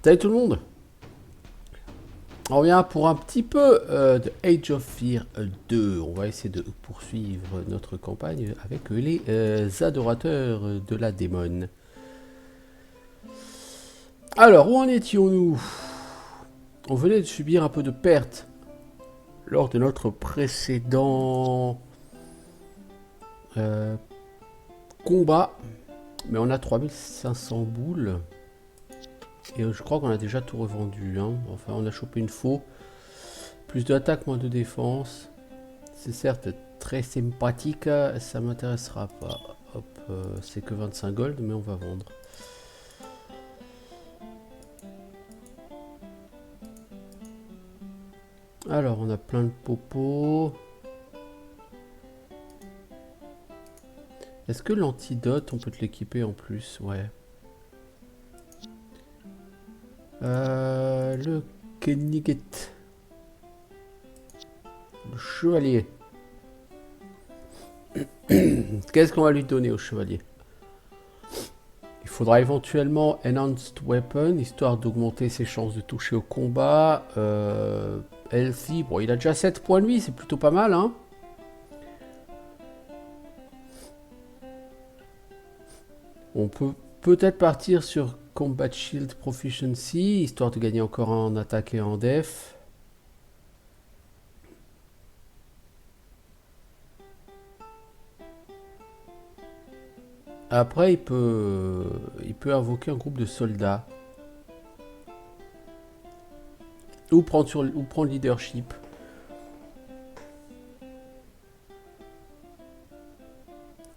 Salut tout le monde. On revient pour un petit peu de Age of Fear 2. On va essayer de poursuivre notre campagne avec les adorateurs de la démone. Alors, où en étions-nous? On venait de subir un peu de perte lors de notre précédent euh, combat. Mais on a 3500 boules. Et je crois qu'on a déjà tout revendu. Hein. Enfin, on a chopé une faux. Plus d'attaque, moins de défense. C'est certes très sympathique, ça m'intéressera pas. Hop, c'est que 25 gold, mais on va vendre. Alors, on a plein de popos. Est-ce que l'antidote, on peut te l'équiper en plus? Ouais. Le Kenniget. Le chevalier. Qu'est-ce qu'on va lui donner au chevalier? Il faudra éventuellement Enhanced Weapon, histoire d'augmenter ses chances de toucher au combat. Healthy, bon, il a déjà 7 points de vie, c'est plutôt pas mal, hein. On peut peut-être partir sur Combat Shield Proficiency, histoire de gagner encore en attaque et en def. Après, il peut invoquer un groupe de soldats. Ou prendre leadership.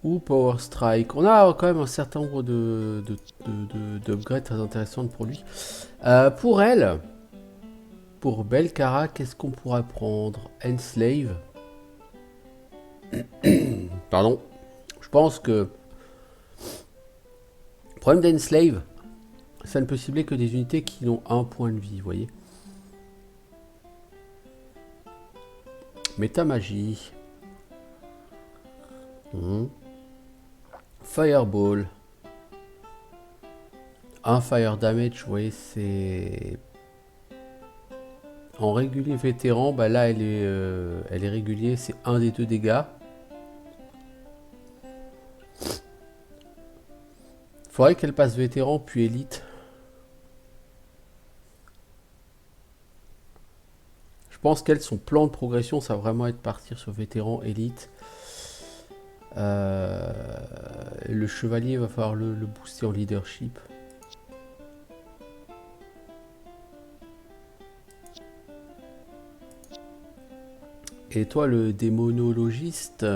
Ou Power Strike. On a quand même un certain nombre d'upgrades très intéressantes pour lui. Pour elle, pour Belcara, qu'est-ce qu'on pourrait prendre? Enslave. Pardon. Je pense que le problème d'Enslave, ça ne peut cibler que des unités qui ont un point de vie, vous voyez. Méta-magie. Fireball. Un fire damage, vous voyez, c'est... En régulier vétéran, bah là, elle est régulier, c'est un des deux dégâts. Faudrait qu'elle passe vétéran puis élite. Je pense qu'elle, son plan de progression, ça va vraiment être partir sur vétéran, élite. Le chevalier va falloir le booster en leadership. Et toi, le démonologiste,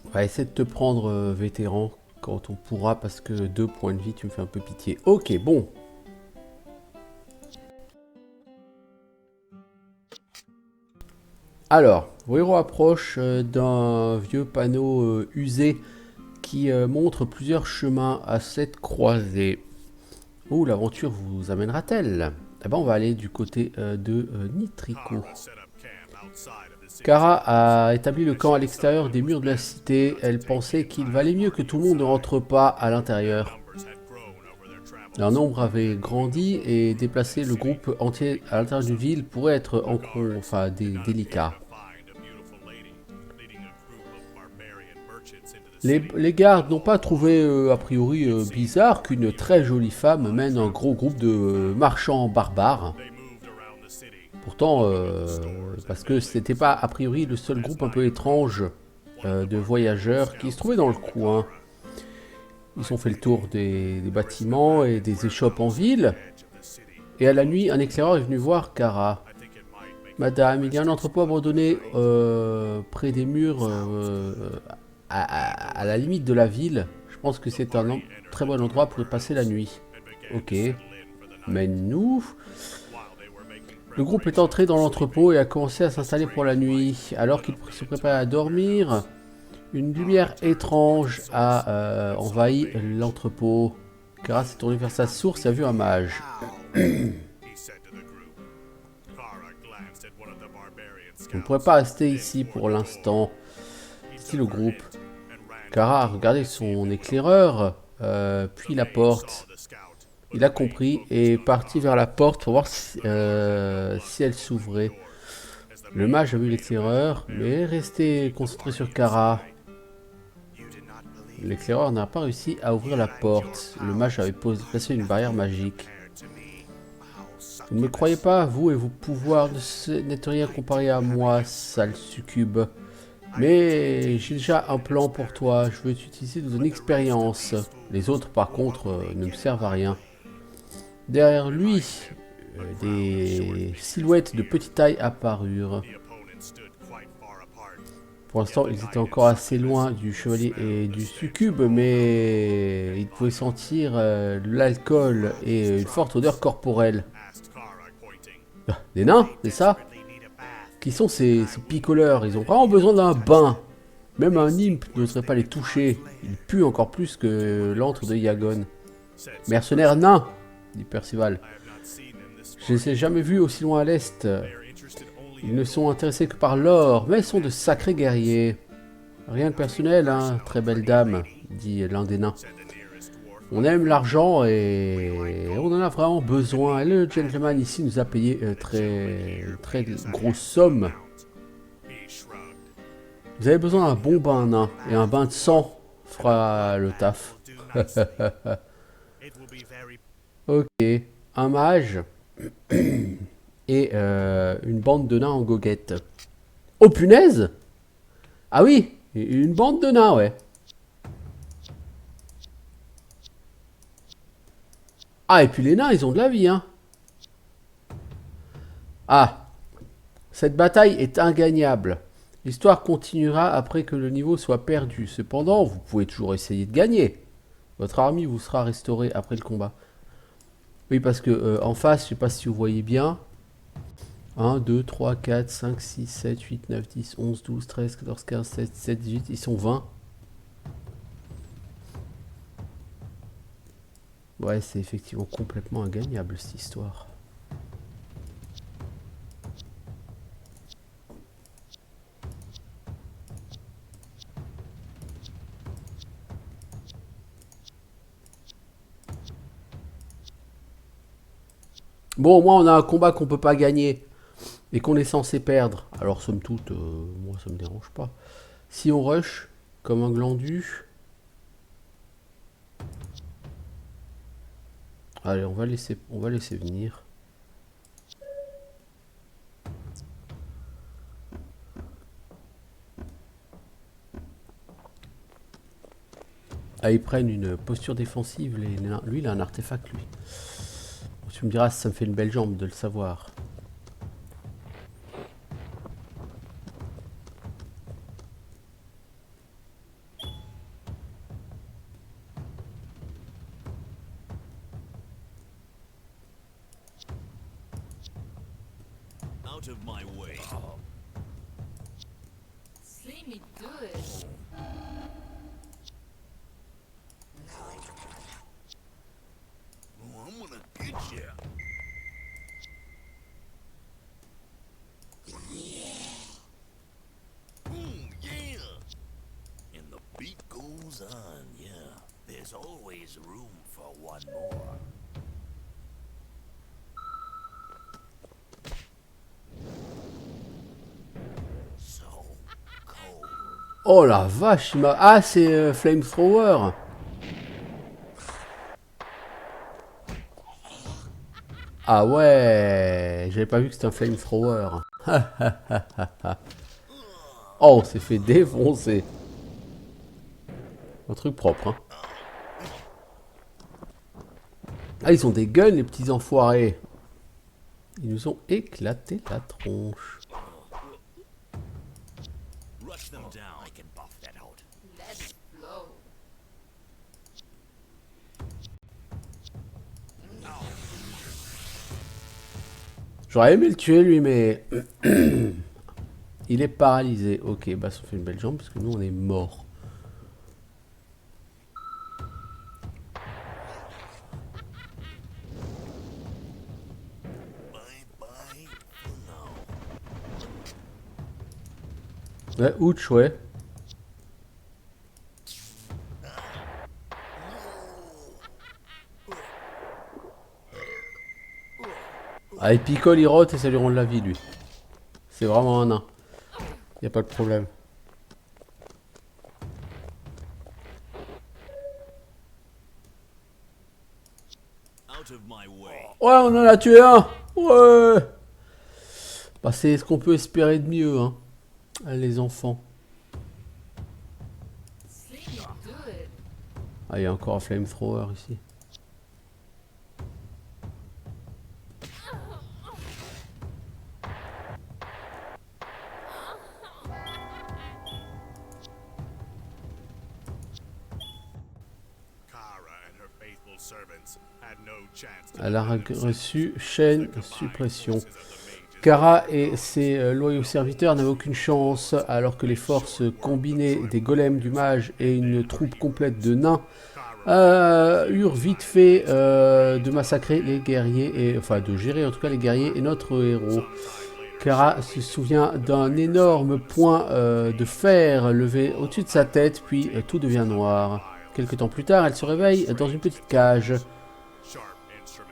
on va essayer de te prendre vétéran quand on pourra, parce que 2 points de vie, tu me fais un peu pitié. Ok, bon. Alors, vos héros approchent d'un vieux panneau usé qui montre plusieurs chemins à cette croisée. Où l'aventure vous amènera-t-elle? Eh ben, on va aller du côté de Nitrico. Kara a établi le camp à l'extérieur des murs de la cité. Elle pensait qu'il valait mieux que tout le monde ne rentre pas à l'intérieur. Leur nombre avait grandi et déplacer le groupe entier à l'intérieur d'une ville pourrait être délicat. Les gardes n'ont pas trouvé a priori bizarre qu'une très jolie femme mène un gros groupe de marchands barbares. Pourtant, parce que c'était pas a priori le seul groupe un peu étrange de voyageurs qui se trouvaient dans le coin. Ils ont fait le tour des bâtiments et des échoppes en ville. Et à la nuit, un éclaireur est venu voir Kara. Madame, il y a un entrepôt abandonné près des murs à la limite de la ville. Je pense que c'est un très bon endroit pour y passer la nuit. Ok. Mais nous... Le groupe est entré dans l'entrepôt et a commencé à s'installer pour la nuit. Alors qu'il se préparait à dormir, une lumière étrange a envahi l'entrepôt. Kara s'est tourné vers sa source et a vu un mage. On ne pourrait pas rester ici pour l'instant. quitter le groupe. Kara a regardé son éclaireur, puis la porte. Il a compris et est parti vers la porte pour voir si elle s'ouvrait. Le mage a vu l'éclaireur, mais est resté concentré sur Kara. L'éclaireur n'a pas réussi à ouvrir la porte. Le mage avait placé une barrière magique. Vous ne me croyez pas, vous et vos pouvoirs n'êtes rien comparé à moi, sale succube. Mais j'ai déjà un plan pour toi, je veux utiliser de ton expérience. Les autres, par contre, ne me servent à rien. Derrière lui, des silhouettes de petite taille apparurent. Pour l'instant, ils étaient encore assez loin du chevalier et du succube, mais ils pouvaient sentir l'alcool et une forte odeur corporelle. Des nains, c'est ça? Qui sont ces picoleurs? Ils ont vraiment besoin d'un bain. Même un imp n'oserait pas les toucher. Ils puent encore plus que l'antre de Yagon. Mercenaires nains, dit Percival. Je ne les ai jamais vus aussi loin à l'est. Ils ne sont intéressés que par l'or, mais sont de sacrés guerriers. Rien de personnel, hein, très belle dame, dit l'un des nains. On aime l'argent et on en a vraiment besoin. Et le gentleman ici nous a payé très grosse somme. Vous avez besoin d'un bon bain, nain, et un bain de sang fera le taf. Ok, un mage et une bande de nains en goguette. Oh punaise! Ah oui, une bande de nains, ouais. Ah, et puis les nains, ils ont de la vie, hein. Ah, cette bataille est ingagnable. L'histoire continuera après que le niveau soit perdu. Cependant, vous pouvez toujours essayer de gagner. Votre armée vous sera restaurée après le combat. Oui, parce que en face, je sais pas si vous voyez bien. 1, 2, 3, 4, 5, 6, 7, 8, 9, 10, 11, 12, 13, 14, 15, 16, 17, 18. Ils sont 20. Ouais, c'est effectivement complètement ingagnable cette histoire. Bon, au moins on a un combat qu'on peut pas gagner et qu'on est censé perdre. Alors somme toute, moi ça me dérange pas. Si on rush comme un glandu, allez, on va laisser venir. Ah, ils prennent une posture défensive. Lui, il a un artefact, lui. Bon, tu me diras si ça me fait une belle jambe de le savoir. Out of my way. See me do it. Oh, I'm gonna get ya. Yeah. And the beat goes on, yeah. There's always room for one more. So cold. Oh la vache, il m'a... Ah, c'est Flamethrower. Ah ouais, j'avais pas vu que c'était un Flamethrower. Oh, on s'est fait défoncer. Un truc propre, hein. Ah, ils ont des guns, les petits enfoirés. Ils nous ont éclaté la tronche. Rush them down. I can buff that out. Let's flow. J'aurais aimé le tuer, lui, mais... il est paralysé. Ok, bah ça fait une belle jambe, parce que nous, on est morts. Bye bye for now. Ouais, ouch, ouais. Ah, il picole, il rote et ça lui rend de la vie, lui. C'est vraiment un nain. Y a pas de problème. Out of my way. Ouais, on en a tué un. Ouais. Bah, c'est ce qu'on peut espérer de mieux, hein. Les enfants. See me do it. Ah, il y a encore un flamethrower ici. Kara and her faithful servants had no chance to Elle a reçu chaîne suppression. forces of the mages. Kara et ses loyaux serviteurs n'avaient aucune chance, alors que les forces combinées des golems du mage et une troupe complète de nains eurent vite fait de massacrer les guerriers, et enfin de gérer en tout cas les guerriers et notre héros. Kara se souvient d'un énorme point de fer levé au-dessus de sa tête, puis tout devient noir. Quelque temps plus tard, elle se réveille dans une petite cage. Sharp instruments.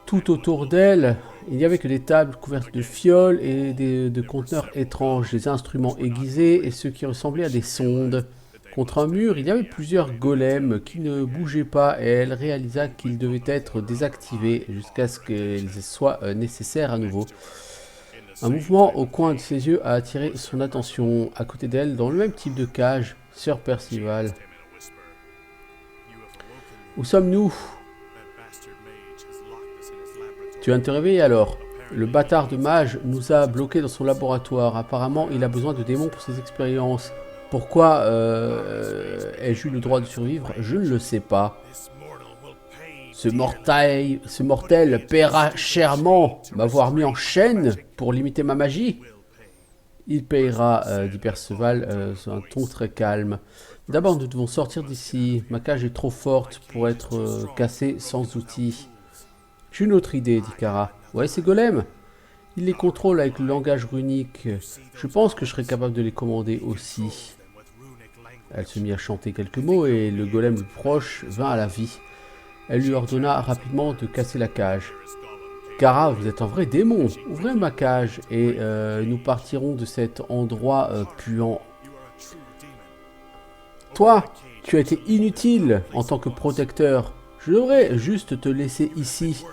Tout autour d'elle, il n'y avait que des tables couvertes de fioles et de conteneurs étranges, des instruments aiguisés et ce qui ressemblait à des sondes. Contre un mur, il y avait plusieurs golems qui ne bougeaient pas et elle réalisa qu'ils devaient être désactivés jusqu'à ce qu'ils soient nécessaires à nouveau. Un mouvement au coin de ses yeux a attiré son attention. À côté d'elle, dans le même type de cage, Sir Percival. Him in a whisper. You have awoken. Où sommes-nous? That bastard mage has locked us in his laboratory. Tu viens de te réveiller alors? Le bâtard de mage nous a bloqués dans son laboratoire. Apparemment, il a besoin de démons pour ses expériences. Pourquoi ai-je eu le droit de survivre? Je ne le sais pas. This mortal will pay. Ce mortel paiera chèrement m'avoir mis en chaîne pour limiter ma magie. Il payera, dit Perceval, sur un ton très calme. D'abord, nous devons sortir d'ici. Ma cage est trop forte pour être cassée sans outils. J'ai une autre idée, dit Kara. Ouais, ces golems. Il les contrôle avec le langage runique. Je pense que je serai capable de les commander aussi. Elle se mit à chanter quelques mots et le golem le plus proche vint à la vie. Elle lui ordonna rapidement de casser la cage. Kara, vous êtes un vrai démon. Ouvrez ma cage et nous partirons de cet endroit puant. Toi, tu as été inutile en tant que protecteur. Je devrais juste te laisser ici.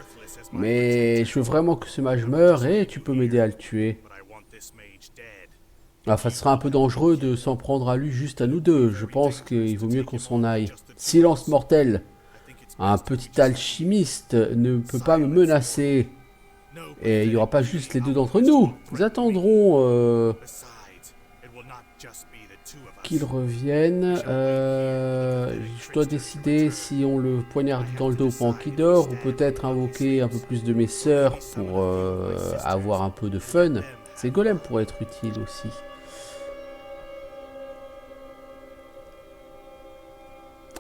Mais je veux vraiment que ce mage meure et tu peux m'aider à le tuer. But I want this mage dead. Enfin, ce sera un peu dangereux de s'en prendre à lui juste à nous deux. Je pense qu'il vaut mieux qu'on s'en aille. Silence mortel. Un petit alchimiste ne peut pas me menacer. No. Et il n'y aura pas juste les deux d'entre nous. Nous attendrons Besides, it will not just be the two of us. qu'ils reviennent. Je dois décider si on le poignarde dans le dos pendant qu'il dort ou peut-être invoquer un peu plus de mes sœurs pour avoir un peu de fun. Ces golems pourraient être utiles aussi.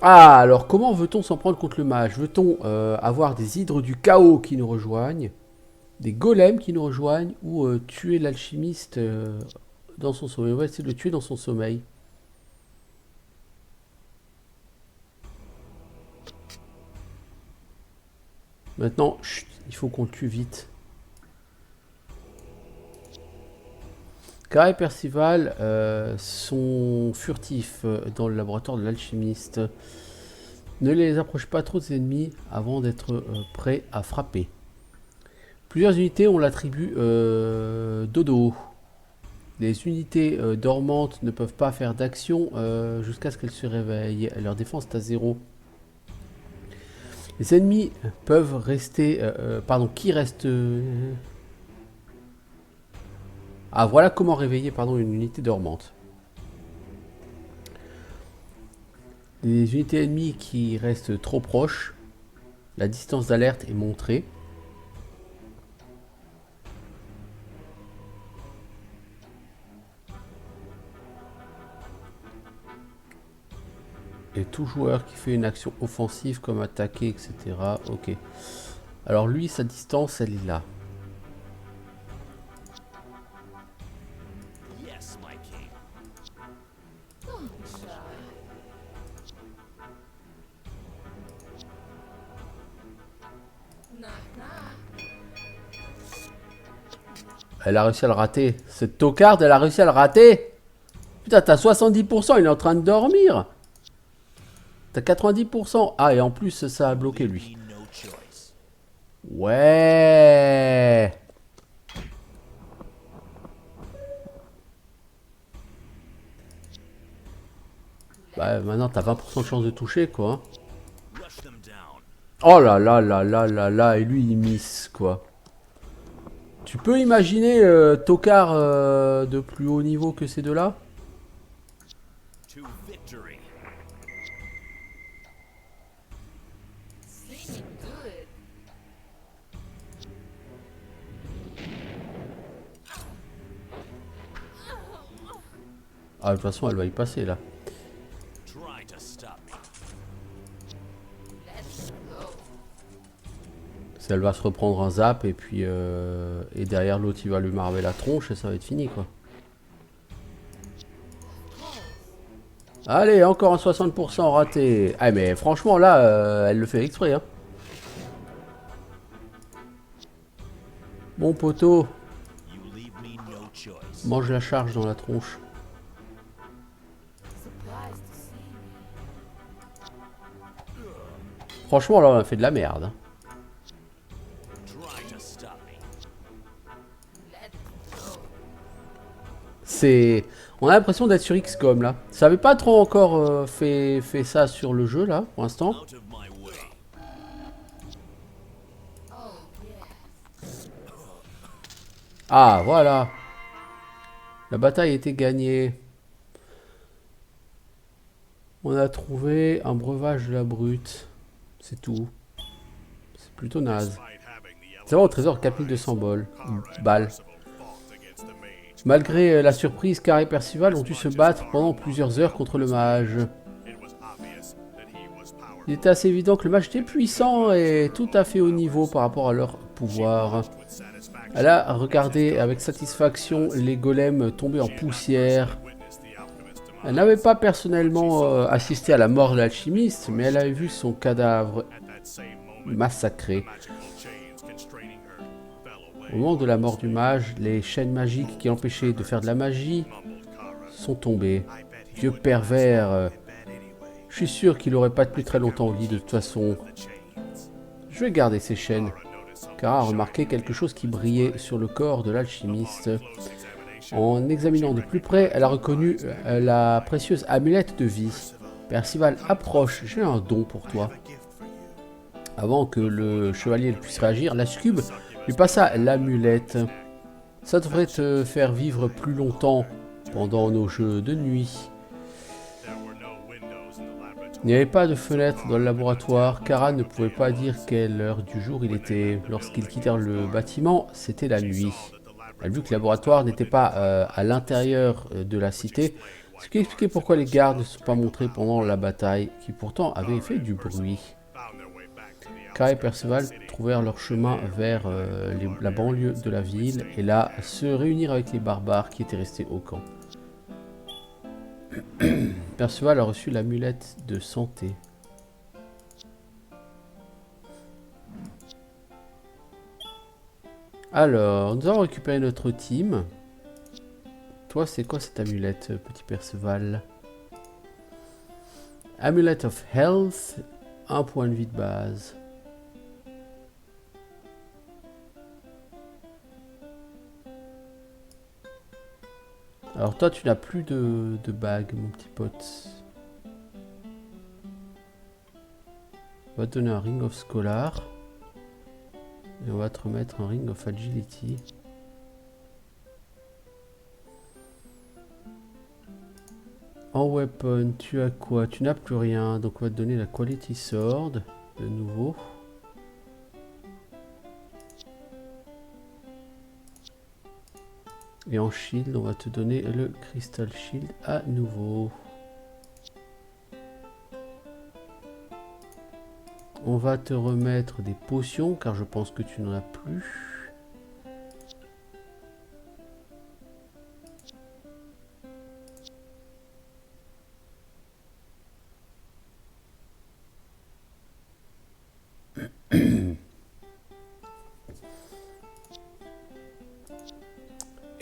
Ah, alors comment veut-on s'en prendre contre le mage? Veut-on avoir des hydres du chaos qui nous rejoignent, des golems qui nous rejoignent, ou tuer l'alchimiste dans son sommeil? On va essayer de le tuer dans son sommeil. Maintenant, chut, il faut qu'on le tue vite. Kara et Percival sont furtifs dans le laboratoire de l'alchimiste. Ne les approche pas trop des ennemis avant d'être prêts à frapper. Plusieurs unités ont l'attribut dodo. Les unités dormantes ne peuvent pas faire d'action jusqu'à ce qu'elles se réveillent. Leur défense est à 0. Les ennemis peuvent rester... qui reste... Ah, voilà comment réveiller une unité dormante. Les unités ennemies qui restent trop proches, la distance d'alerte est montrée. Et tout joueur qui fait une action offensive comme attaquer, etc. Ok. Alors lui, sa distance, elle est là. Yes, my king. Don't be shy. Knock knock. Elle a réussi à le rater. Cette tocarde, elle a réussi à le rater. Putain, t'as 70%, il est en train de dormir. T'as 90%. Ah, et en plus, ça a bloqué lui. Me no choice. Ouais. Bah, maintenant, t'as 20% de chance de toucher, quoi. Hein. Rush them down. Oh là là là là là là. Et lui, il miss, quoi. Tu peux imaginer Tokar de plus haut niveau que ces deux-là? To victory. See me do it. Ah, de toute façon, elle va y passer, là. Try to stop me. Let's go. Elle va se reprendre un zap et puis et derrière l'autre il va lui marver la tronche et ça va être fini quoi. Allez, encore un 60% raté. Ah mais franchement là, elle le fait exprès hein. Bon poteau, You leave me no choice. mange la charge dans la tronche. Surprised to see me. Franchement là on a fait de la merde. Hein. Try to stop me. Let's go. C'est... On a l'impression d'être sur XCOM là. Ça avait pas trop encore fait ça sur le jeu là pour l'instant. Out of my way. Oh yeah. Ah voilà. La bataille était gagnée. On a trouvé un breuvage de la brute. C'est tout. C'est plutôt naze. C'est vraiment au trésor 4200 balles. Malgré la surprise, Kara et Percival ont dû se battre pendant plusieurs heures contre le mage. Il était assez évident que le mage était puissant et tout à fait haut niveau par rapport à leur pouvoir. Elle a regardé avec satisfaction les golems tomber en poussière. Elle n'avait pas personnellement assisté à la mort de l'alchimiste, mais elle avait vu son cadavre massacré. Au moment de la mort du mage, les chaînes magiques qui l'empêchaient de faire de la magie sont tombées. Vieux pervers. Je suis sûr qu'il n'aurait pas tenu très longtemps au lit de toute façon. Je vais garder ces chaînes. Kara a remarqué quelque chose qui brillait sur le corps de l'alchimiste. En examinant de plus près, elle a reconnu la précieuse amulette de vie. Percival, approche, j'ai un don pour toi. Avant que le chevalier puisse réagir, la scube lui passa l'amulette. Ça devrait te faire vivre plus longtemps pendant nos jeux de nuit. Il n'y avait pas de fenêtre dans le laboratoire. Kara ne pouvait pas dire quelle heure du jour il était. Lorsqu'ils quittèrent le bâtiment, c'était la nuit. Elle vit que le laboratoire n'était pas à l'intérieur de la cité, ce qui expliquait pourquoi les gardes ne se sont pas montrés pendant la bataille, qui pourtant avait fait du bruit. Kara et Percival trouvèrent leur chemin vers la banlieue de la ville et là se réunir avec les barbares qui étaient restés au camp. Percival a reçu l'amulette de santé. Alors, nous avons récupéré notre team. Toi, c'est quoi cette amulette, petit Perceval? Amulet of Health, un point de vie de base. Alors toi, tu n'as plus de bague, mon petit pote. On va te donner un Ring of Scholar. Et on va te remettre un Ring of Agility. En weapon, tu as quoi? Tu n'as plus rien. Donc on va te donner la Quality Sword. De nouveau. Et en shield, on va te donner le Crystal Shield à nouveau. On va te remettre des potions, car je pense que tu n'en as plus.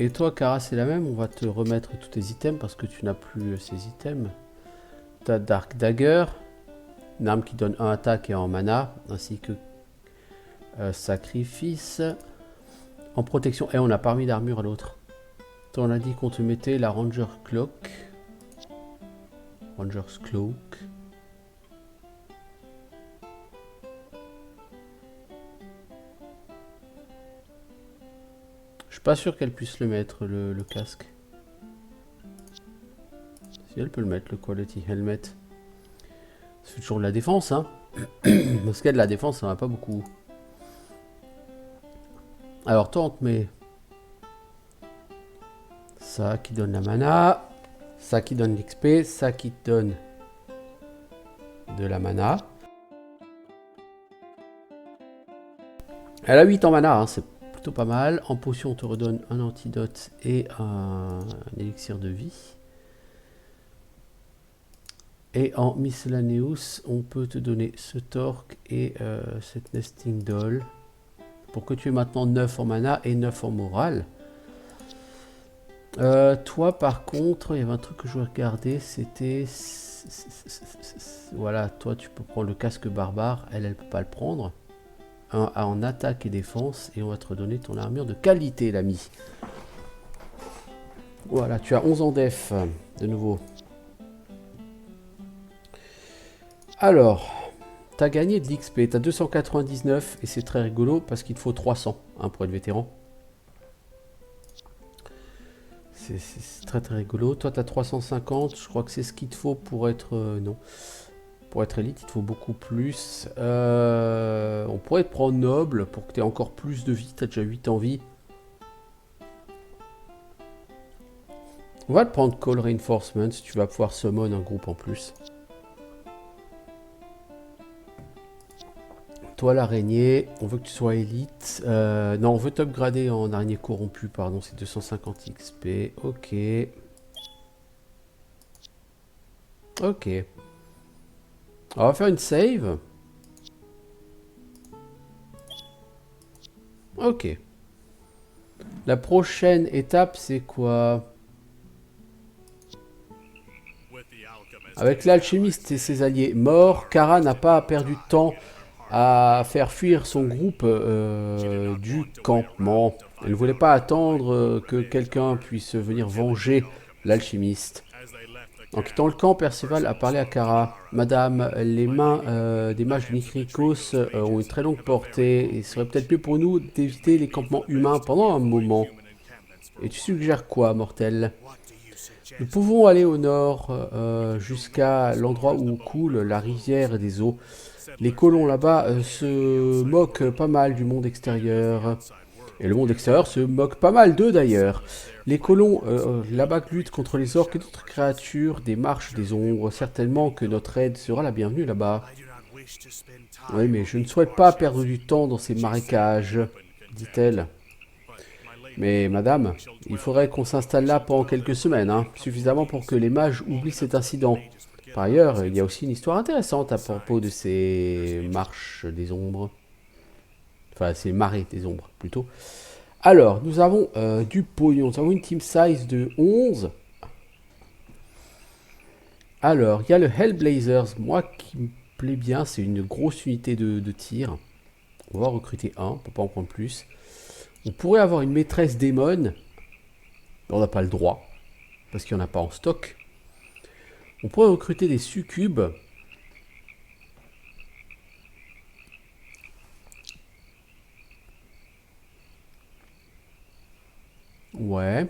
Et toi, Kara, c'est la même. On va te remettre tous tes items parce que tu n'as plus ces items. T'as Dark Dagger, une arme qui donne 1 attaque et 1 mana, ainsi que Sacrifice. En protection, et on n'a pas mis d'armure à l'autre. On a dit qu'on te mettait la Ranger Cloak. Ranger's Cloak. Je suis pas sûr qu'elle puisse le mettre, le casque. Si elle peut le mettre, le Quality Helmet. Ça fait toujours de la défense, hein. Parce qu'il y a de la défense, ça va pas beaucoup. Alors toi, on te met ça qui donne la mana, ça qui donne l'XP, ça qui te donne de la mana. Elle a 8 en mana, hein, c'est plutôt pas mal. En potion, on te redonne un antidote et un élixir de vie. Et en miscellaneous, on peut te donner ce torque et cette nesting doll. Pour que tu aies maintenant 9 en mana et 9 en morale. Toi, par contre, il y avait un truc que je voulais regarder, c'était... Voilà, toi, tu peux prendre le casque barbare. Elle, elle peut pas le prendre. En attaque et défense. Et on va te redonner ton armure de qualité, l'ami. Voilà, tu as 11 en def, de nouveau. Alors, tu as gagné de l'XP. Tu as 299 et c'est très rigolo parce qu'il te faut 300 hein, pour être vétéran. C'est très très rigolo. Toi, tu as 350. Je crois que c'est ce qu'il te faut pour être... non. Pour être élite, il te faut beaucoup plus. On pourrait te prendre noble pour que tu aies encore plus de vie. Tu as déjà 8 en vie. On va te prendre Call Reinforcement. Tu vas pouvoir summon un groupe en plus. Toi, l'araignée, on veut que tu sois élite. Non, on veut t'upgrader en araignée corrompue, pardon, c'est 250 XP. Ok. Ok. On va faire une save. Ok. La prochaine étape, c'est quoi? Avec l'alchimiste et ses alliés morts, Kara n'a pas perdu de temps à faire fuir son groupe du campement. Elle ne voulait pas attendre que quelqu'un puisse venir venger l'alchimiste. En quittant le camp, Perceval a parlé à Kara. Madame, les mains des mages de Nikirikos ont une très longue portée et il serait peut-être mieux pour nous d'éviter les campements humains pendant un moment. Et tu suggères quoi, mortel? Nous pouvons aller au nord jusqu'à l'endroit où coule la rivière des eaux. Les colons là-bas se moquent pas mal du monde extérieur. Et le monde extérieur se moque pas mal d'eux d'ailleurs. Les colons là-bas luttent contre les orques et d'autres créatures des marches des ombres. Certainement que notre aide sera la bienvenue là-bas. Oui, mais je ne souhaite pas perdre du temps dans ces marécages, dit-elle. Mais madame, il faudrait qu'on s'installe là pendant quelques semaines, hein, suffisamment pour que les mages oublient cet incident. Par ailleurs, il y a aussi une histoire intéressante à propos de ces marches des ombres. Enfin, ces marées des ombres, plutôt. Alors, nous avons du pognon. Nous avons une team size de 11. Alors, il y a le Hellblazers. Moi, qui me plaît bien, c'est une grosse unité de tir. On va recruter un, on ne peut pas en prendre plus. On pourrait avoir une maîtresse démon. On n'a pas le droit, parce qu'il n'y en a pas en stock. On pourrait recruter des succubes. Ouais.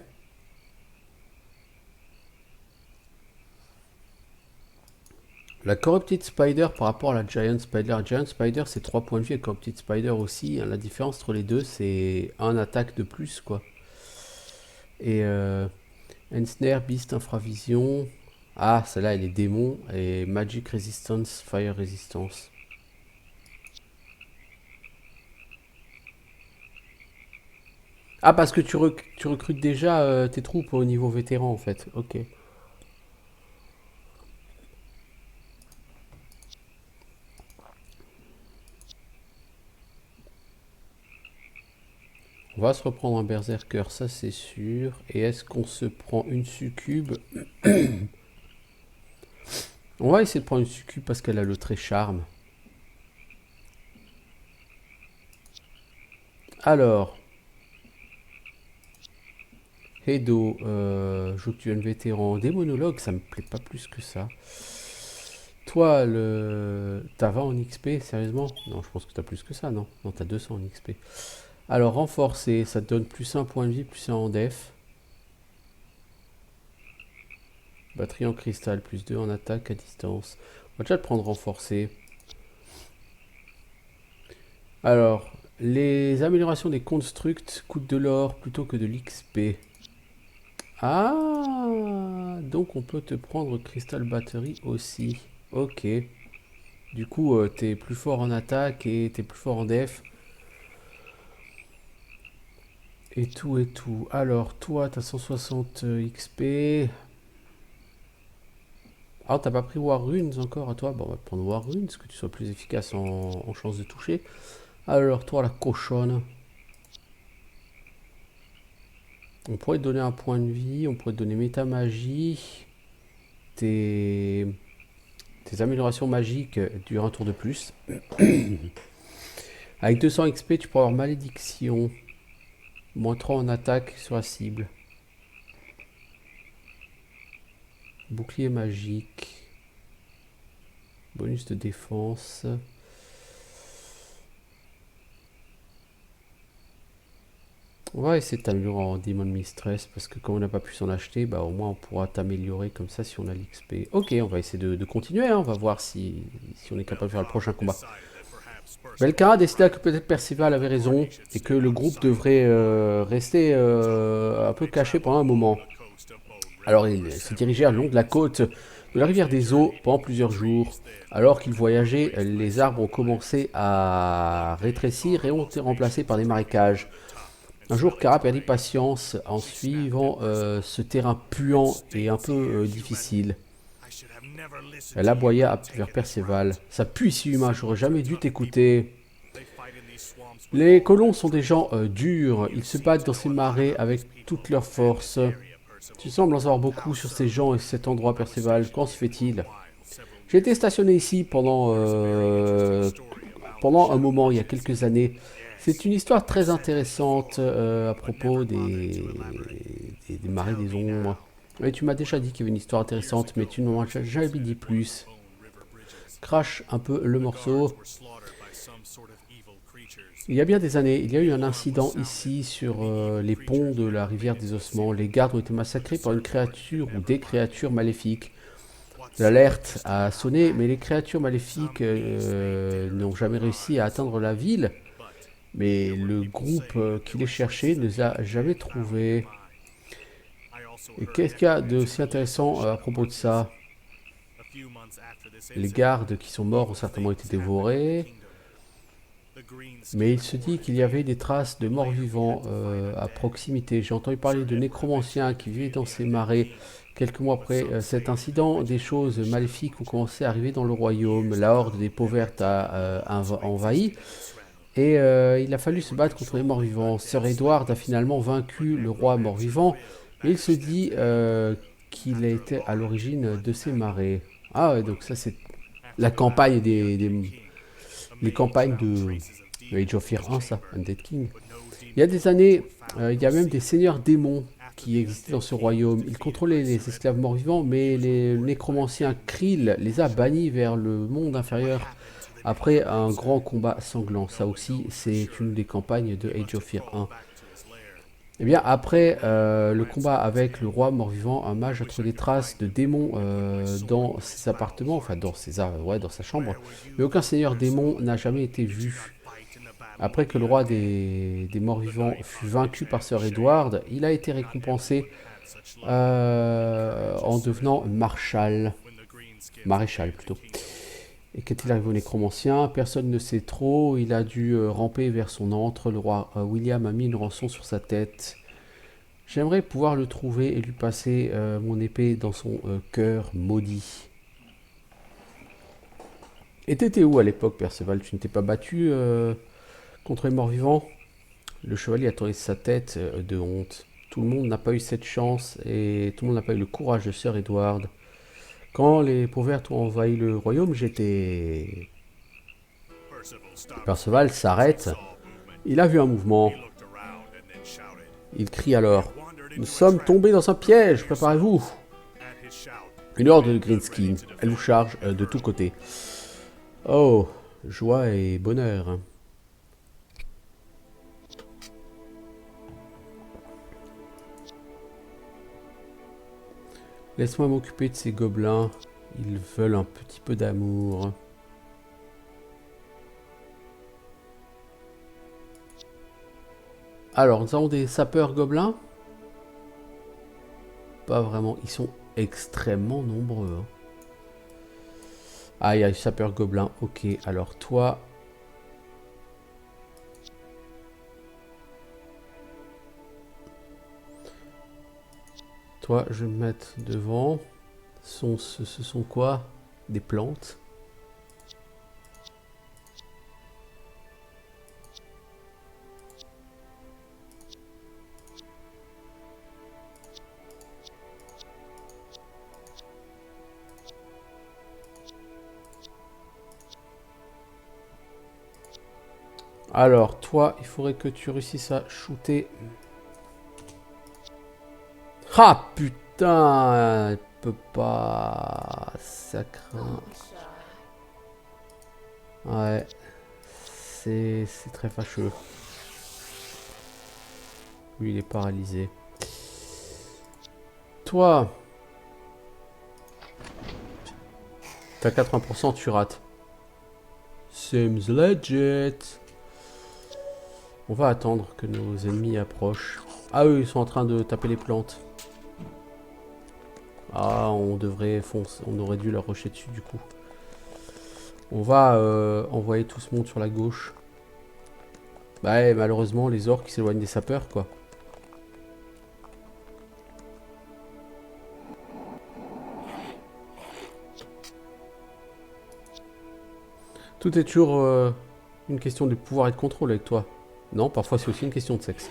La Corrupted Spider par rapport à la Giant Spider. Giant Spider, c'est 3 points de vie. La Corrupted Spider aussi. La différence entre les deux, c'est un attaque de plus, quoi. Et Ensnare, Beast, Infravision. Ah, celle-là, elle est démon. Et Magic Resistance, Fire Resistance. Ah, parce que tu recrutes déjà tes troupes au niveau vétéran, en fait. Ok. On va se reprendre un berserker, ça c'est sûr. Et est-ce qu'on se prend une succube? On va essayer de prendre une succube parce qu'elle a le trait charme. Alors. Hedo, je veux que tu viennes vétéran. Des monologues, ça me plaît pas plus que ça. Toi, t'as 20 en XP, sérieusement? Non, je pense que t'as plus que ça, non? Non, t'as 200 en XP. Alors, renforcer, ça te donne plus 1 point de vie, plus 1 en def. Batterie en cristal, plus 2 en attaque à distance. On va déjà te prendre renforcé. Alors, les améliorations des constructs coûtent de l'or plutôt que de l'XP. Ah, donc on peut te prendre cristal batterie aussi. Ok. Du coup, t'es plus fort en attaque et t'es plus fort en def. Et tout et tout. Alors, toi, t'as 160 XP. Ah, t'as pas pris War Runes encore à toi? Bon, on va prendre War Runes, que tu sois plus efficace en chance de toucher. Alors, toi, la cochonne. On pourrait te donner un point de vie, on pourrait te donner méta-magie. Tes améliorations magiques durent un tour de plus. Avec 200 XP, tu peux avoir malédiction. Moins 3 en attaque sur la cible. Bouclier magique. Bonus de défense. On va essayer de t'améliorer en Demon Mistress parce que comme on n'a pas pu s'en acheter, bah au moins on pourra t'améliorer comme ça si on a l'XP. Ok, on va essayer de continuer, hein. On va voir si on est capable de faire le prochain combat. Belkara décida que peut-être Percival avait raison et que le groupe devrait rester un peu caché pendant un moment. Alors ils se dirigèrent le long de la côte de la rivière des eaux pendant plusieurs jours. Alors qu'ils voyageaient, les arbres ont commencé à rétrécir et ont été remplacés par des marécages. Un jour, Kara perdit patience en suivant ce terrain puant et un peu difficile. Elle aboya vers Perceval. Ça pue ici, humain, j'aurais jamais dû t'écouter. Les colons sont des gens durs. Ils se battent dans ces marais avec toute leur force. Tu sembles en savoir beaucoup sur ces gens et cet endroit, Perceval. Qu'en se fait-il? J'ai été stationné ici pendant un moment, il y a quelques années. C'est une histoire très intéressante à propos des marais des ombres. Oui, tu m'as déjà dit qu'il y avait une histoire intéressante, mais tu ne m'en as jamais dit plus. Crache un peu le morceau. Il y a bien des années, il y a eu un incident ici sur les ponts de la rivière des ossements. Les gardes ont été massacrés par une créature ou des créatures maléfiques. L'alerte a sonné, mais les créatures maléfiques n'ont jamais réussi à atteindre la ville. Mais le groupe qui les cherchait ne les a jamais trouvés. Et qu'est-ce qu'il y a de si intéressant à propos de ça? Les gardes qui sont morts ont certainement été dévorés. Mais il se dit qu'il y avait des traces de morts vivants à proximité. J'ai entendu parler de nécromanciens qui vivaient dans ces marais. Quelques mois après cet incident, des choses maléfiques ont commencé à arriver dans le royaume. La horde des peaux vertes a envahi. Et il a fallu se battre contre les morts-vivants. Sir Edward a finalement vaincu le roi mort-vivant. Mais il se dit qu'il a été à l'origine de ces marais. Ah ouais, donc ça c'est la campagne les campagnes de Age of Fear 1, ça, Undead King. Il y a des années, il y a même des seigneurs démons qui existaient dans ce royaume. Ils contrôlaient les esclaves morts-vivants, mais les nécromanciens Krill les a bannis vers le monde inférieur après un grand combat sanglant. Ça aussi, c'est une des campagnes de Age of Fear 1. Et bien après le combat avec le roi mort-vivant, un mage a trouvé des traces de démons dans ses appartements, enfin dans sa chambre, mais aucun seigneur démon n'a jamais été vu. Après que le roi des morts-vivants fut vaincu par Sir Edward, il a été récompensé en devenant maréchal plutôt. Et qu'est-il arrivé au nécromancien? Personne ne sait trop. Il a dû ramper vers son antre. Le roi William a mis une rançon sur sa tête. J'aimerais pouvoir le trouver et lui passer mon épée dans son cœur maudit. Et t'étais où à l'époque, Perceval? Tu ne t'es pas battu contre les morts-vivants? Le chevalier a tourné sa tête de honte. Tout le monde n'a pas eu cette chance et tout le monde n'a pas eu le courage de Sir Edward. Quand les Pauvertes ont envahi le royaume, j'étais... Perceval s'arrête. Il a vu un mouvement. Il crie alors. Nous sommes tombés dans un piège, préparez-vous. Une horde de Greenskin. Elle vous charge de tous côtés. Oh, joie et bonheur. Laisse-moi m'occuper de ces gobelins. Ils veulent un petit peu d'amour. Alors, nous avons des sapeurs gobelins. Pas vraiment. Ils sont extrêmement nombreux. Hein. Ah, il y a des sapeurs gobelins. Ok, alors toi... Toi, je vais me mettre devant. Ce sont quoi? Des plantes. Alors, toi, il faudrait que tu réussisses à shooter. Ah, putain, elle peut pas. Ça craint. Don't be shy. Ouais, c'est très fâcheux. Lui, il est paralysé. Toi, t'as 80%, tu rates. Seems legit. On va attendre que nos ennemis approchent. Ah, eux, ils sont en train de taper les plantes. Ah, on devrait foncer. On aurait dû leur rusher dessus, du coup. On va envoyer tout ce monde sur la gauche. Bah ouais, malheureusement, les orques s'éloignent des sapeurs, quoi. Tout est toujours une question de pouvoir et de contrôle avec toi. Non, parfois c'est aussi une question de sexe.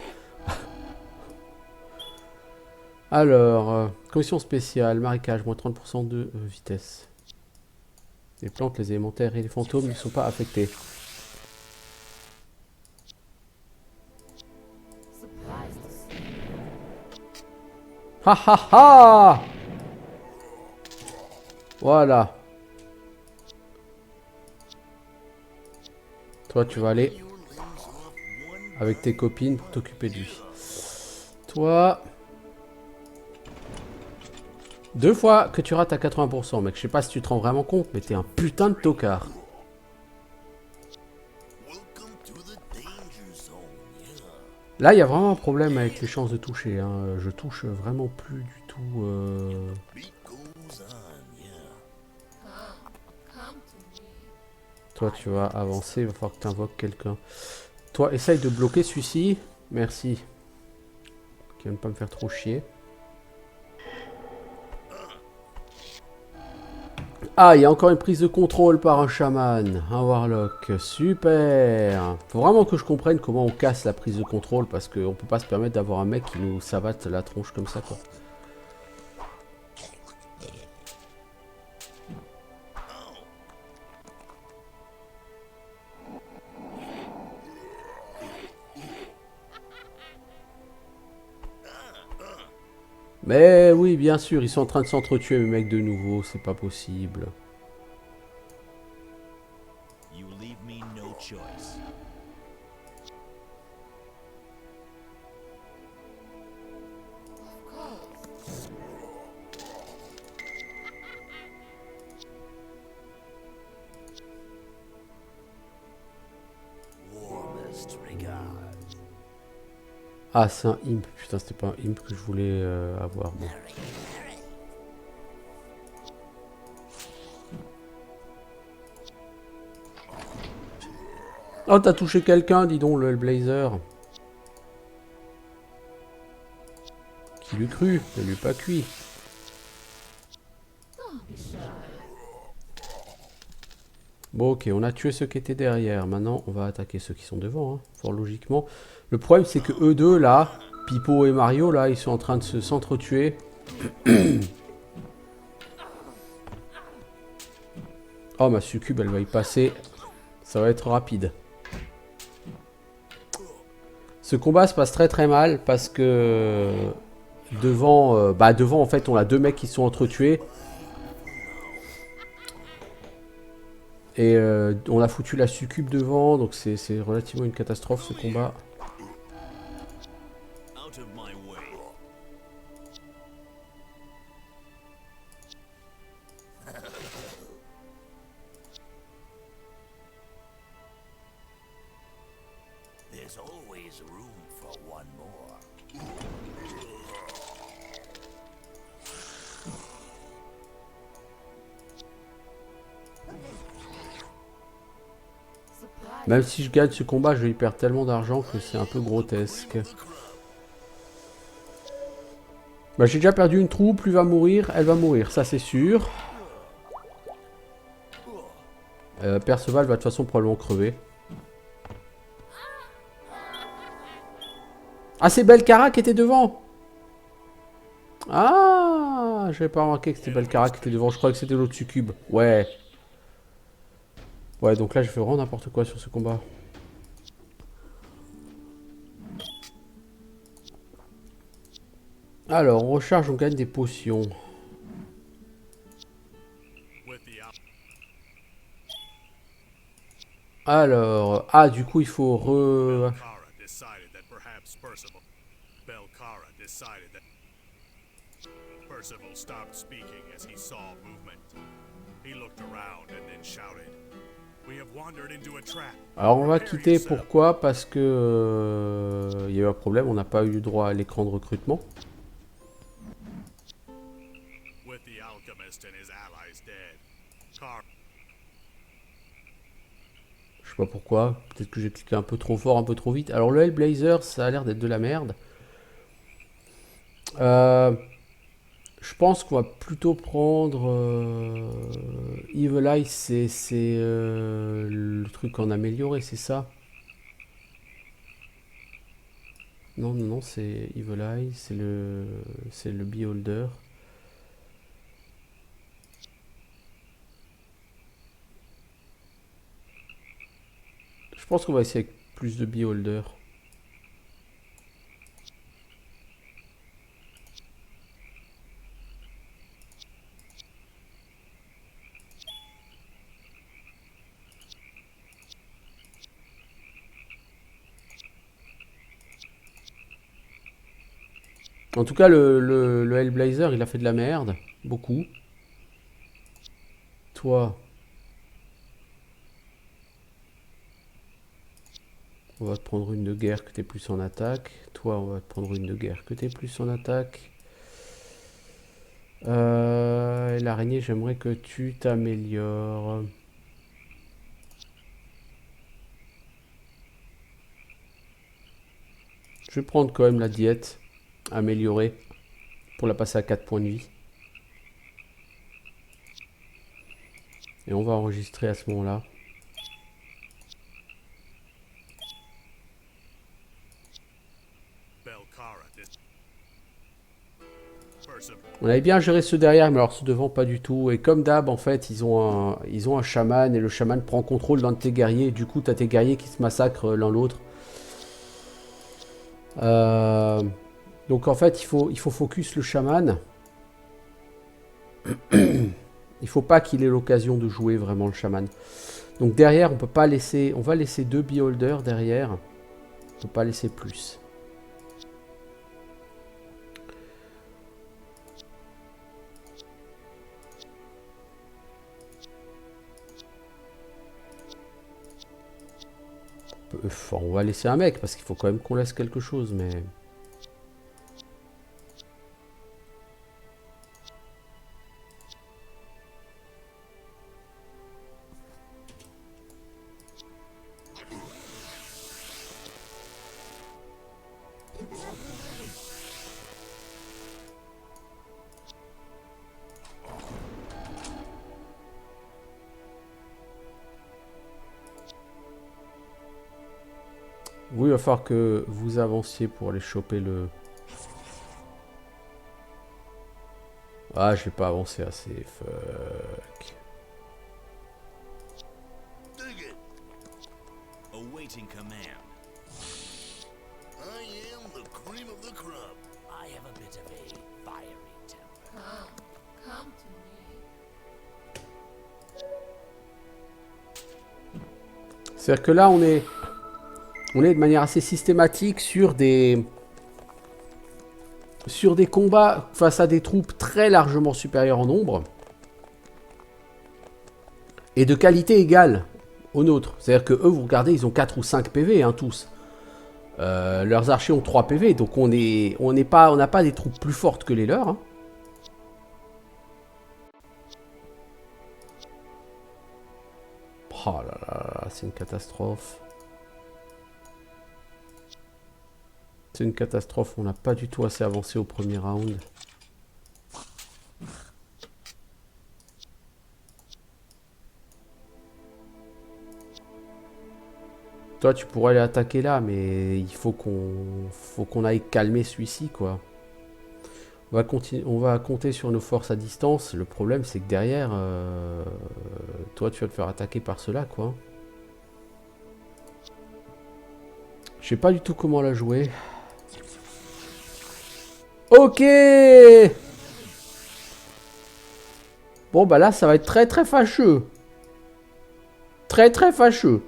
Alors, condition spéciale, marécage, moins 30% de vitesse. Les plantes, les élémentaires et les fantômes ne sont pas affectés. Surprised to see you. Ha ha ha! Voilà. Toi, tu vas aller avec tes copines pour t'occuper de lui. Toi... 2 fois que tu rates à 80%, mec. Je sais pas si tu te rends vraiment compte, mais t'es un putain de tocard. Welcome to the danger zone, yeah. Là, il y a vraiment un problème avec les chances de toucher. Hein. Je touche vraiment plus du tout. Beat goes on, yeah. Come to me. Toi, tu vas avancer. Il va falloir que tu invoques quelqu'un. Toi, essaye de bloquer celui-ci. Merci. Qui va ne pas me faire trop chier. Ah, il y a encore une prise de contrôle par un chaman. Un warlock. Super. Faut vraiment que je comprenne comment on casse la prise de contrôle. Parce qu'on peut pas se permettre d'avoir un mec qui nous savate la tronche comme ça, quoi. Mais oui, bien sûr, ils sont en train de s'entretuer, mes mecs, de nouveau. C'est pas possible. You leave me no choice. Of course. Warmest regards. Ah, c'est un imp. Putain, c'était pas un imp que je voulais avoir. Bon. Oh, t'as touché quelqu'un, dis donc, le Hellblazer. Qui lui cru, ne lui pas cuit. Don't be shy. Bon, ok, on a tué ceux qui étaient derrière. Maintenant, on va attaquer ceux qui sont devant, hein, fort logiquement. Le problème, c'est que eux deux, là, Pipo et Mario, là, ils sont en train de s'entretuer. Oh, ma succube, elle va y passer. Ça va être rapide. Ce combat se passe très très mal parce que devant, devant en fait, on a deux mecs qui sont entretués. Et on a foutu la succube devant, donc c'est relativement une catastrophe ce combat. Out of my way. There's always room for one more. Surprise. Même si je gagne ce combat, je vais y perdre tellement d'argent que c'est un peu grotesque. Bah, j'ai déjà perdu une troupe, lui va mourir, elle va mourir, ça c'est sûr. Perceval va de toute façon probablement crever. Ah, c'est Belcara qui était devant. Ah, j'avais pas remarqué que c'était Belcara qui était devant, je croyais que c'était l'autre succube. Ouais. Ouais, donc là je fais vraiment n'importe quoi sur ce combat. Alors, on recharge, on gagne des potions. Alors, ah, du coup, il faut Belcara decided that perhaps Belcara decided that Percival stopped speaking as he saw movement. He looked around and then shouted, "We have wandered into a trap." Alors, on va Prepare quitter, yourself." pourquoi? Parce que il y a eu un problème, on n'a pas eu droit à l'écran de recrutement. With the alchemist and his allies dead, Car Je sais pas pourquoi, peut-être que j'ai cliqué un peu trop fort, un peu trop vite. Alors, le Hellblazer, ça a l'air d'être de la merde. Je pense qu'on va plutôt prendre Evil Eye, c'est le truc en amélioré, c'est ça? Non, non, non, c'est Evil Eye, c'est le Beholder. Je pense qu'on va essayer avec plus de Beholder. En tout cas, le Hellblazer, il a fait de la merde. Beaucoup. Toi, on va te prendre une de guerre que t'es plus en attaque. Toi, on va te prendre une de guerre que t'es plus en attaque. L'araignée, j'aimerais que tu t'améliores. Je vais prendre quand même la diète améliorée pour la passer à 4 points de vie. Et on va enregistrer à ce moment-là. Belcara Percival On avait bien géré ceux derrière, mais alors ceux devant pas du tout. Et comme d'hab, en fait, ils ont un chaman et le chaman prend contrôle d'un de tes guerriers. Du coup, t'as tes guerriers qui se massacrent l'un l'autre. Donc en fait, il faut focus le chaman. Il faut pas qu'il ait l'occasion de jouer vraiment le chaman. Donc derrière, on peut pas laisser. On va laisser 2 beholders derrière. On peut pas laisser plus. Enfin, on va laisser un mec parce qu'il faut quand même qu'on laisse quelque chose, mais. Oui, il va falloir que vous avanciez pour aller choper le... Ah, je vais pas avancer assez. Fuck. Dig it. Awaiting command. I am the cream of the crop. I have a bit of a fiery temper. Come to me. C'est-à-dire que là, on est de manière assez systématique sur des combats face à des troupes très largement supérieures en nombre et de qualité égale aux nôtres. C'est-à-dire que eux, vous regardez, ils ont 4 ou 5 PV, hein, tous. Leurs archers ont 3 PV, donc on n'a pas des troupes plus fortes que les leurs. Hein. Oh là là, c'est une catastrophe. C'est une catastrophe, on n'a pas du tout assez avancé au premier round. Toi, tu pourrais aller attaquer là, mais il faut qu'on aille calmer celui-ci, quoi. On va compter sur nos forces à distance. Le problème, c'est que derrière, toi, tu vas te faire attaquer par cela, quoi. Je sais pas du tout comment la jouer. Ok. Bon, bah là, ça va être très très fâcheux. Très très fâcheux.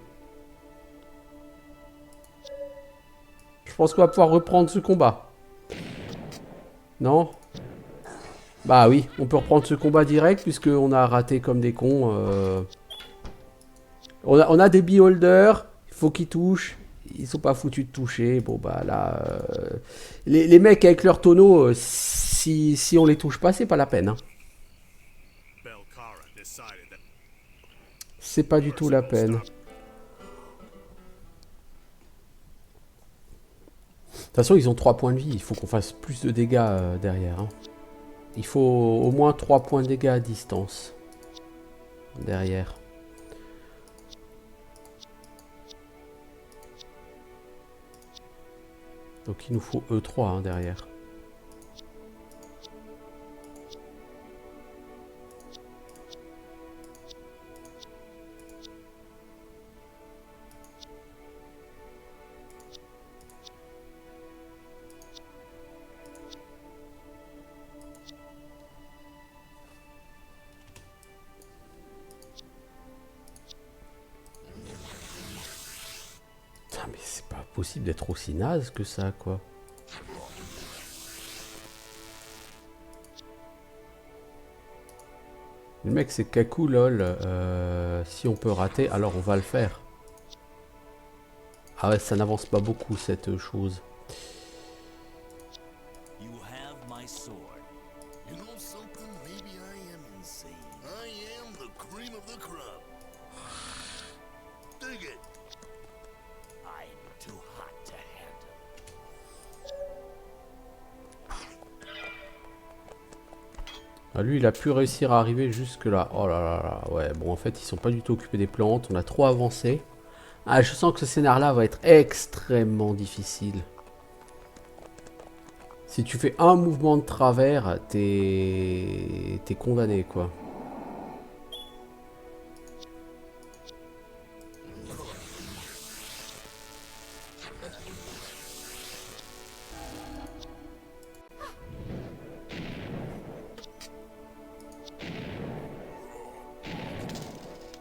Je pense qu'on va pouvoir reprendre ce combat. Non? Bah oui, on peut reprendre ce combat direct puisqu'on a raté comme des cons. On a des beholders, il faut qu'ils touchent. Ils sont pas foutus de toucher. Bon bah là... les mecs avec leur tonneau, si on les touche pas, c'est pas la peine. Hein. Belcara decided that C'est pas du tout la peine. De toute façon, ils ont 3 points de vie. Il faut qu'on fasse plus de dégâts derrière. Hein. Il faut au moins 3 points de dégâts à distance. Derrière. Donc il nous faut E3 hein, derrière. Putain, mais c'est pas possible d'être aussi naze que ça, quoi. Le mec, c'est Kaku, lol. Si on peut rater, alors on va le faire. Ah ouais, ça n'avance pas beaucoup, cette chose. You have my sword. You know something? Maybe I am insane. I am the cream of the crop. Dig it. I'm too hot to handle. Ah, lui, il a pu réussir à arriver jusque là. Oh là là là. Ouais, bon, en fait, ils sont pas du tout occupés des plantes. On a trop avancé. Ah, je sens que ce scénar-là va être extrêmement difficile. Si tu fais un mouvement de travers, t'es condamné, quoi.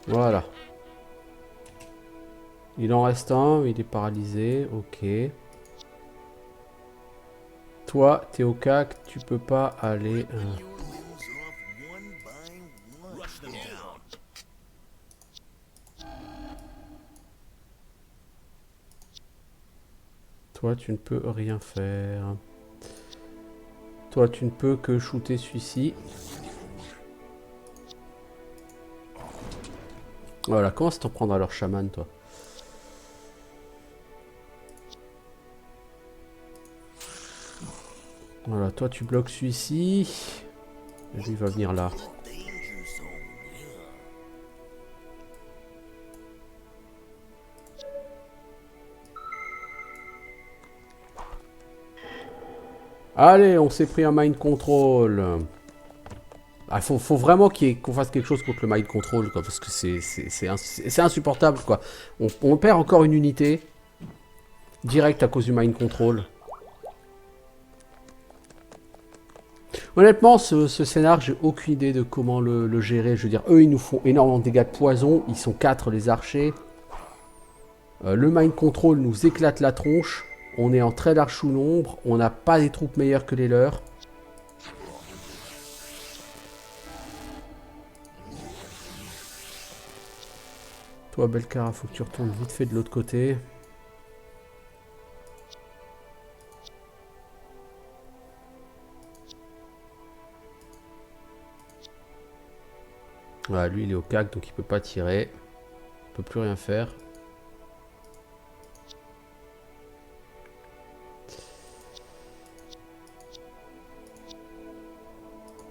Voilà. Il en reste un, il est paralysé, ok. Toi, t'es au cac, tu peux pas aller... Your limbs off one by one. rush them down. Toi, tu ne peux rien faire. Toi, tu ne peux que shooter celui-ci. Voilà, comment c'est t'en prendre à leur chaman, toi? Voilà, toi, tu bloques celui-ci. Lui, il va venir là. The danger zone, yeah. Allez, on s'est pris un mind control. Ah, faut vraiment qu'on fasse quelque chose contre le mind control, quoi, parce que c'est insupportable, quoi. On perd encore une unité direct à cause du mind control. Honnêtement, ce scénar, j'ai aucune idée de comment le gérer. Je veux dire, eux, ils nous font énormément de dégâts de poison. Ils sont 4, les archers. Le mind control nous éclate la tronche. On est en très large sous l'ombre. On n'a pas des troupes meilleures que les leurs. Toi, Belkara, faut que tu retournes vite fait de l'autre côté. Voilà, lui, il est au cac, donc il peut pas tirer. Il peut plus rien faire.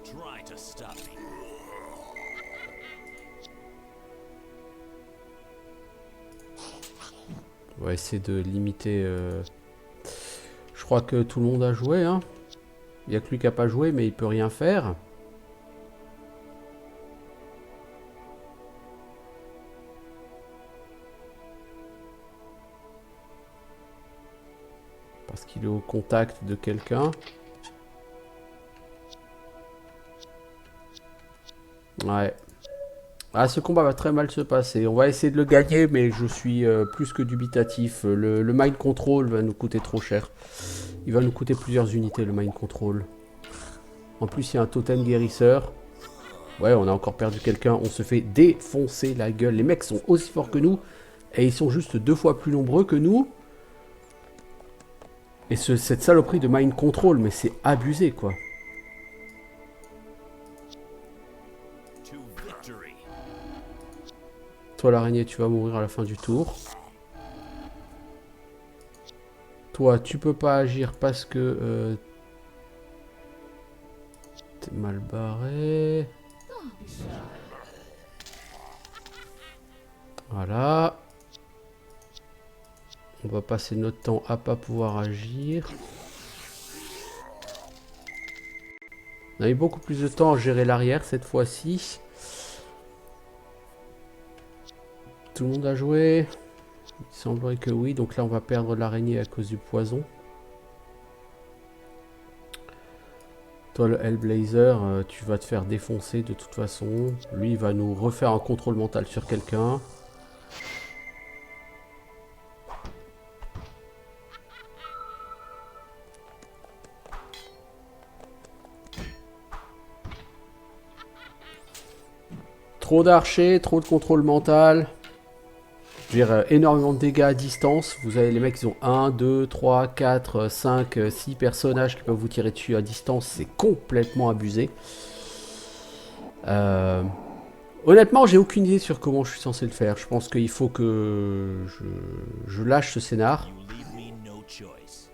Try to stop me. On va essayer de limiter... Je crois que tout le monde a joué, hein. Il n'y a que lui qui n'a pas joué, mais il peut rien faire. Parce qu'il est au contact de quelqu'un. Ouais. Ah, ce combat va très mal se passer. On va essayer de le gagner, mais je suis plus que dubitatif. Le mind control va nous coûter trop cher. Il va nous coûter plusieurs unités, le mind control. En plus, il y a un totem guérisseur. Ouais, on a encore perdu quelqu'un. On se fait défoncer la gueule. Les mecs sont aussi forts que nous. Et ils sont juste 2 fois plus nombreux que nous. Et cette saloperie de mind control, mais c'est abusé, quoi. To victory. Toi, l'araignée, tu vas mourir à la fin du tour. Toi, tu peux pas agir parce que... t'es mal barré. Voilà. On va passer notre temps à pas pouvoir agir. On a eu beaucoup plus de temps à gérer l'arrière cette fois-ci. Tout le monde a joué. Il semblerait que oui. Donc là, on va perdre l'araignée à cause du poison. Toi, le Hellblazer, tu vas te faire défoncer de toute façon. Lui, il va nous refaire un contrôle mental sur quelqu'un. Trop d'archers, trop de contrôle mental. Je veux dire, énormément de dégâts à distance. Vous avez les mecs qui ont 1, 2, 3, 4, 5, 6 personnages qui peuvent vous tirer dessus à distance. C'est complètement abusé. Honnêtement, j'ai aucune idée sur comment je suis censé le faire. Je pense qu'il faut que je lâche ce scénar. You leave me no choice.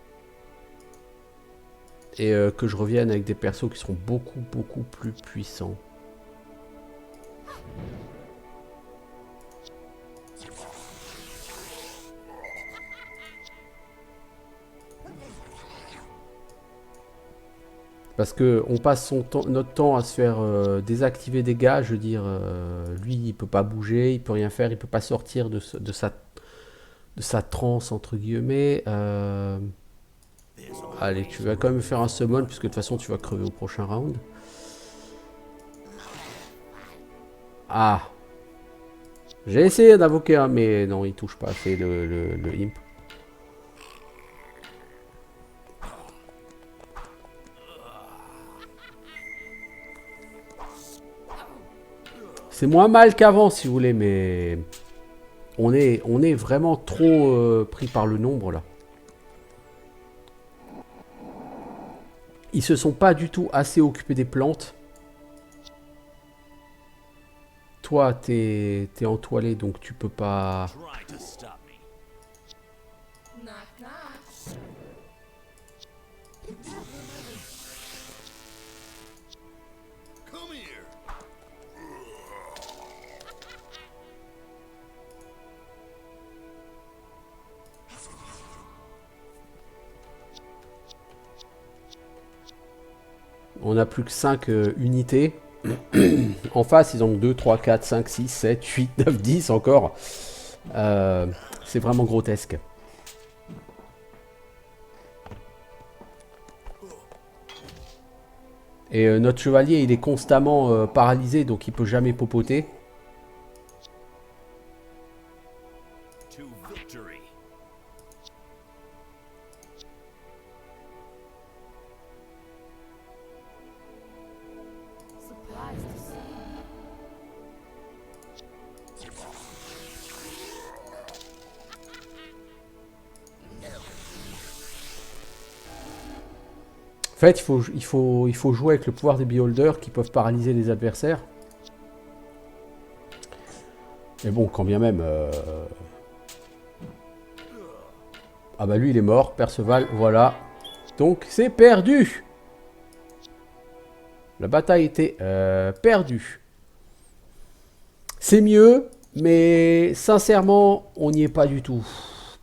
Et que je revienne avec des persos qui seront beaucoup, beaucoup plus puissants. Parce que on passe notre temps à se faire désactiver des gars. Je veux dire, lui, il peut pas bouger, il peut rien faire, il peut pas sortir de sa transe, entre guillemets. Allez, tu vas quand même faire un summon, puisque de toute façon, tu vas crever au prochain round. Ah! J'ai essayé d'invoquer un, mais non, il touche pas, c'est le imp. C'est moins mal qu'avant, si vous voulez, mais on est vraiment trop pris par le nombre, là. Ils se sont pas du tout assez occupés des plantes. Toi, t'es entoilé, donc tu peux pas... Try to stop me. Knock, knock. Come here. On n'a plus que 5 unités. En face, ils ont 2, 3, 4, 5, 6, 7, 8, 9, 10 encore. C'est vraiment grotesque. Et notre chevalier, il est constamment paralysé, donc il peut jamais popoter. To victory. Supplies to see. En fait, il faut jouer avec le pouvoir des beholders qui peuvent paralyser les adversaires. Mais bon, quand bien même... Ah bah lui, il est mort, Perceval, voilà. Donc, c'est perdu. La bataille était perdue. C'est mieux, mais sincèrement, on n'y est pas du tout.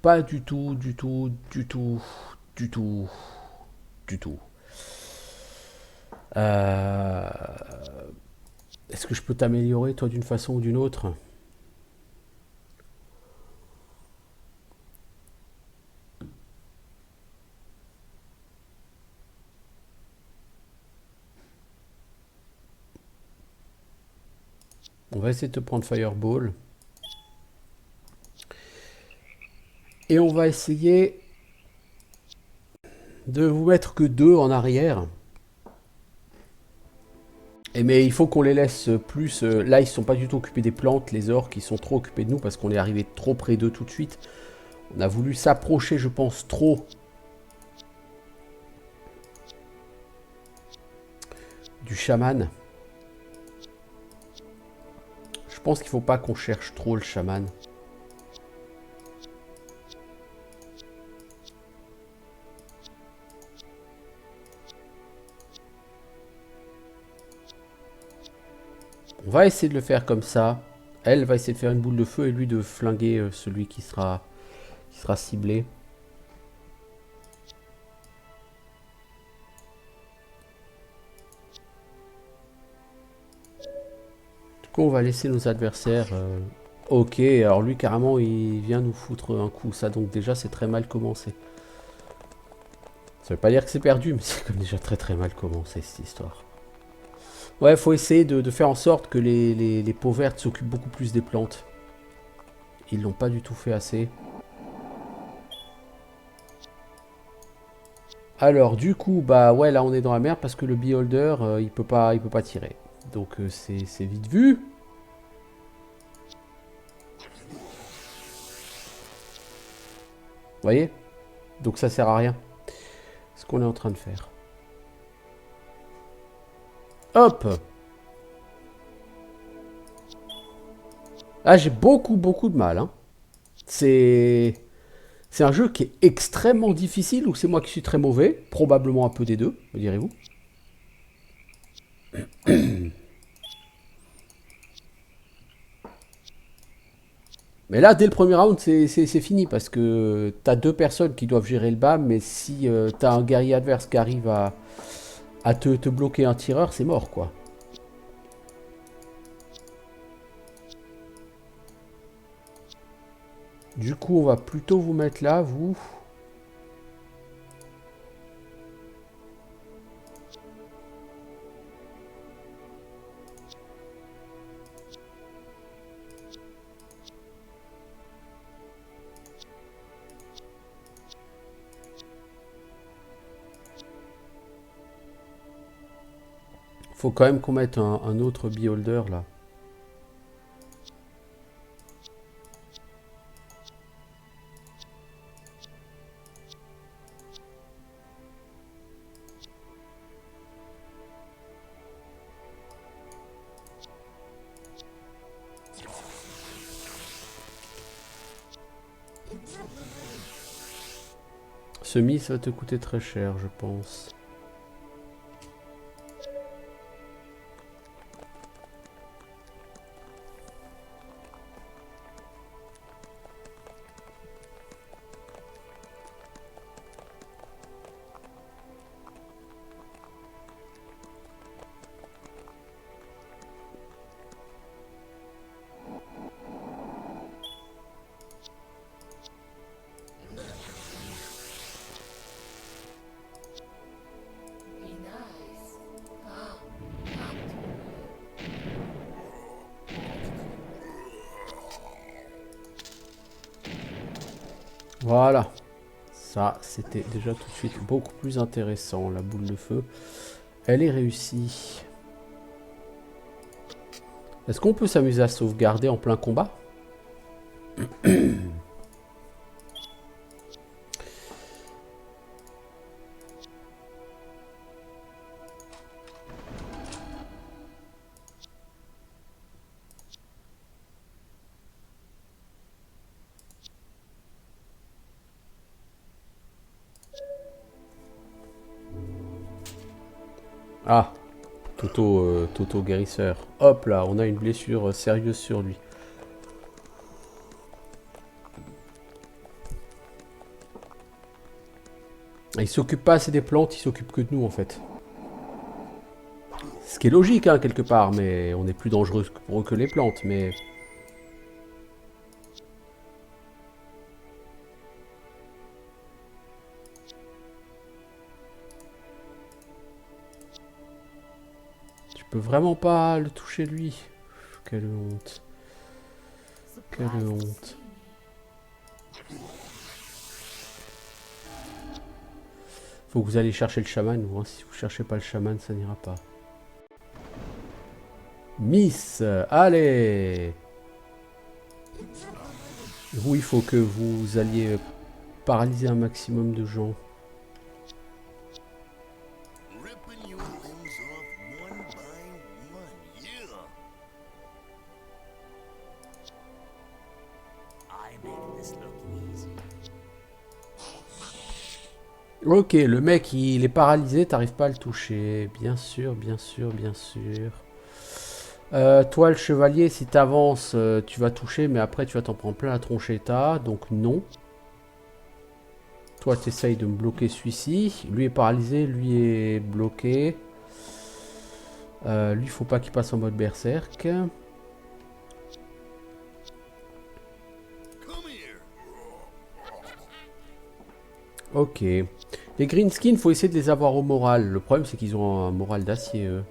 Pas du tout, du tout, du tout, du tout, du tout. Est-ce que je peux t'améliorer, toi, d'une façon ou d'une autre? On va essayer de te prendre Fireball. Et on va essayer de vous mettre que 2 en arrière. Et mais il faut qu'on les laisse plus... là, ils sont pas du tout occupés des plantes, les orques, ils sont trop occupés de nous parce qu'on est arrivé trop près d'eux tout de suite. On a voulu s'approcher, je pense, trop du chaman. Je pense qu'il faut pas qu'on cherche trop le chaman. On va essayer de le faire comme ça. Elle va essayer de faire une boule de feu et lui de flinguer celui qui sera ciblé. Du coup, on va laisser nos adversaires. Ok, alors lui carrément il vient nous foutre un coup. Ça donc déjà c'est très mal commencé. Ça veut pas dire que c'est perdu, mais c'est comme déjà très très mal commencé cette histoire. Ouais, faut essayer de faire en sorte que les peaux vertes s'occupent beaucoup plus des plantes. Ils l'ont pas du tout fait assez. Alors du coup, bah ouais, là on est dans la merde parce que le beholder, il peut pas tirer. Donc c'est vite vu. Vous voyez? Donc ça sert à rien. Ce qu'on est en train de faire. Hop! Là j'ai beaucoup de mal. Hein. C'est un jeu qui est extrêmement difficile ou c'est moi qui suis très mauvais? Probablement un peu des deux, me direz-vous. Mais là, dès le premier round, c'est fini parce que t'as 2 personnes qui doivent gérer le BAM, mais si t'as un guerrier adverse qui arrive à te bloquer un tireur, c'est mort quoi. Du coup, on va plutôt vous mettre là, vous. Faut quand même qu'on mette un autre beholder là. Semi, ça va te coûter très cher, je pense. Voilà. Ça, c'était déjà tout de suite beaucoup plus intéressant. La boule de feu, elle est réussie. Est-ce qu'on peut s'amuser à sauvegarder en plein combat? Ah, Toto guérisseur. Hop là, on a une blessure sérieuse sur lui. Il s'occupe pas assez des plantes, il s'occupe que de nous en fait. Ce qui est logique hein, quelque part, mais on est plus dangereux pour eux que les plantes, mais... Tu peux vraiment pas le toucher lui. Quelle honte. Quelle Surprised to honte. see me. Faut que vous allez chercher le chaman, vous, hein. Si vous cherchez pas le chaman, ça n'ira pas. Miss, allez. Vous, il faut que vous alliez paralyser un maximum de gens. Ripping your limbs off one by one. Yeah. I make this look easy. Ok, le mec, il est paralysé, t'arrives pas à le toucher. Bien sûr, bien sûr, bien sûr. Toi, le chevalier, si t'avances, tu vas toucher, mais après, tu vas t'en prendre plein la tronchetta, donc non. Toi, t'essayes de me bloquer celui-ci. Lui est paralysé, lui est bloqué. Lui, faut pas qu'il passe en mode berserk. Come here. Ok. Les greenskins, faut essayer de les avoir au moral. Le problème, c'est qu'ils ont un moral d'acier, eux.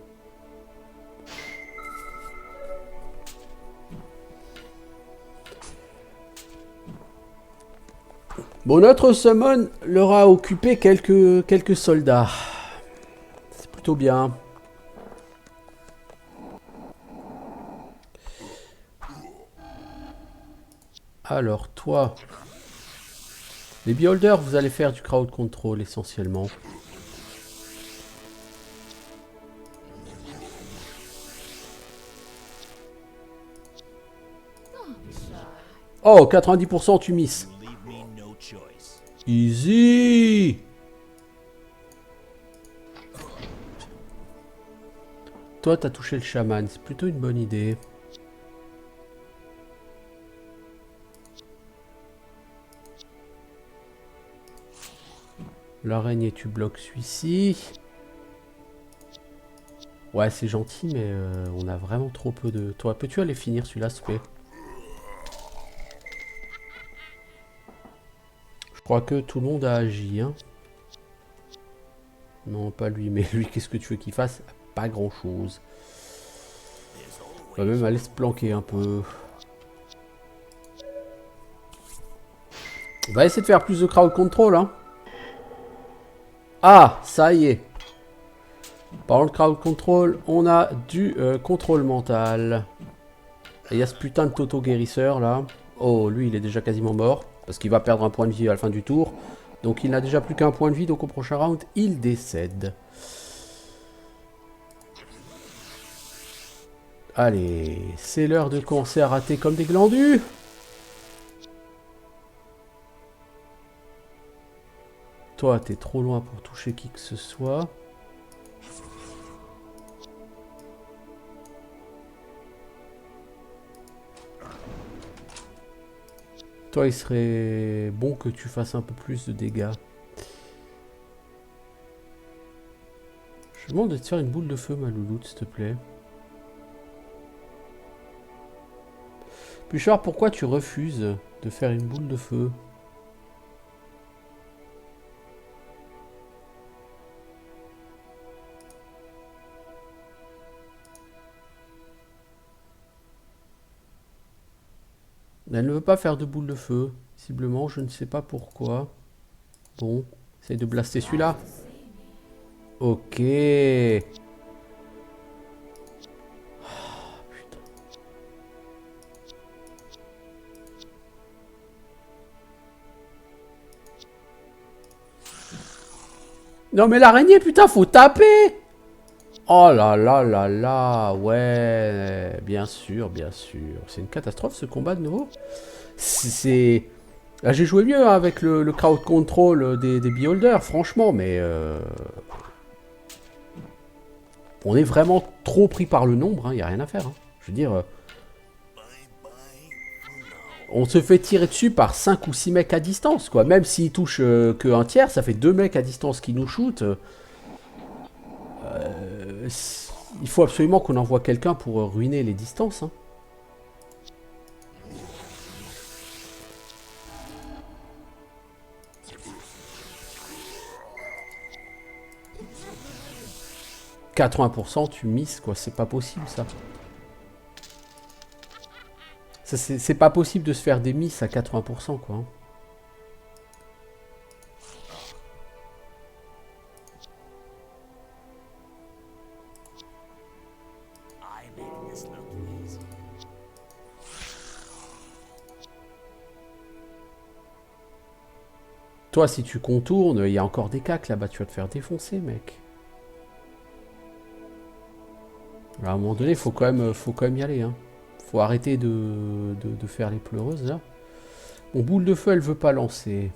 Bon, notre summon leur a occupé quelques soldats. C'est plutôt bien. Alors, toi... Les beholders, vous allez faire du crowd control essentiellement. Oh, 90% tu misses. Leave me no choice. Easy. Toi, t'as touché le chaman. C'est plutôt une bonne idée. L'araignée, tu bloques celui-ci. Ouais, c'est gentil, mais on a vraiment trop peu de... Toi, peux-tu aller finir celui-là, s'il te plaît? Je crois que tout le monde a agi, hein. Non, pas lui, mais lui, qu'est-ce que tu veux qu'il fasse? Pas grand-chose. On va même aller se planquer un peu. On va essayer de faire plus de crowd control, hein. Ah, ça y est. Parlant de crowd control, on a du contrôle mental. Et il y a ce putain de Toto guérisseur là. Oh, lui il est déjà quasiment mort. Parce qu'il va perdre un point de vie à la fin du tour. Donc il n'a déjà plus qu'un point de vie. Donc au prochain round, il décède. Allez, c'est l'heure de commencer à rater comme des glandus. Toi, t'es trop loin pour toucher qui que ce soit. Toi, il serait bon que tu fasses un peu plus de dégâts. Je demande de te faire une boule de feu, ma louloute, s'il te plaît. Pluchard, pourquoi tu refuses de faire une boule de feu? Elle ne veut pas faire de boule de feu. Visiblement, je ne sais pas pourquoi. Bon, essaye de blaster celui-là. Ok. Putain. Non mais l'araignée, putain, faut taper. Oh là là là là, ouais, bien sûr, bien sûr. C'est une catastrophe ce combat de nouveau. C'est... Là j'ai joué mieux hein, avec le crowd control des beholders, franchement, mais... On est vraiment trop pris par le nombre, il n'y a rien à faire. Hein. Je veux dire... On se fait tirer dessus par 5 ou 6 mecs à distance, quoi. Même s'ils touchent que un tiers, ça fait 2 mecs à distance qui nous shootent. Il faut absolument qu'on envoie quelqu'un pour ruiner les distances. Hein. « 80% tu misses, quoi. C'est pas possible, ça. C'est pas possible de se faire des misses à 80%, quoi. Hein. Toi, si tu contournes, il y a encore des cacs là-bas, tu vas te faire défoncer, mec. À un moment donné, faut quand même y aller. Hein. Faut arrêter de faire les pleureuses, là. Mon boule de feu, elle veut pas lancer.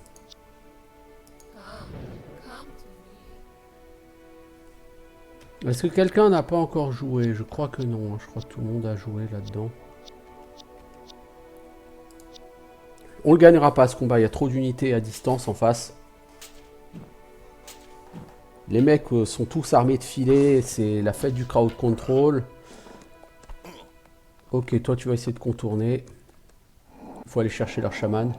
Est-ce que quelqu'un n'a pas encore joué? Je crois que non. Hein. Je crois que tout le monde a joué là-dedans. On le gagnera pas ce combat, il y a trop d'unités à distance en face. Les mecs sont tous armés de filets, c'est la fête du crowd control. Ok, toi tu vas essayer de contourner. Il faut aller chercher leur chaman.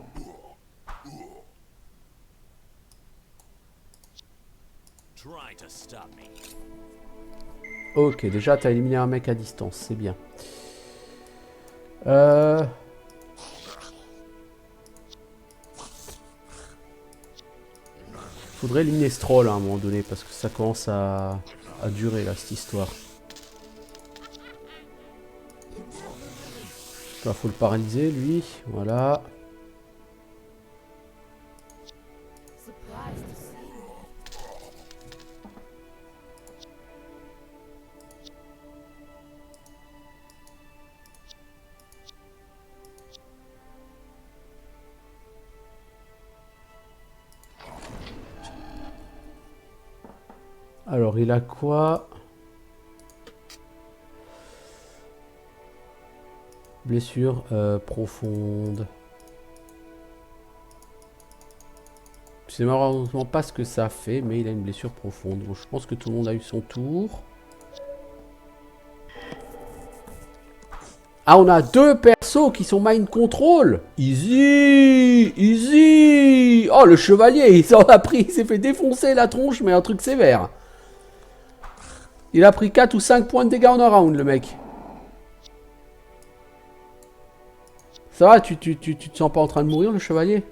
Ok, déjà t'as éliminé un mec à distance, c'est bien. Faudrait éliminer ce troll à un moment donné parce que ça commence à durer là cette histoire. Là, faut le paralyser lui, voilà. Alors, il a quoi? Blessure profonde. Je sais malheureusement pas ce que ça fait, mais il a une blessure profonde. Bon, je pense que tout le monde a eu son tour. Ah, on a deux persos qui sont mind control. Easy, easy. Oh, le chevalier, il s'en a pris, il s'est fait défoncer la tronche, mais un truc sévère. Il a pris 4 ou 5 points de dégâts en un round, le mec. Ça va, tu te sens pas en train de mourir, le chevalier?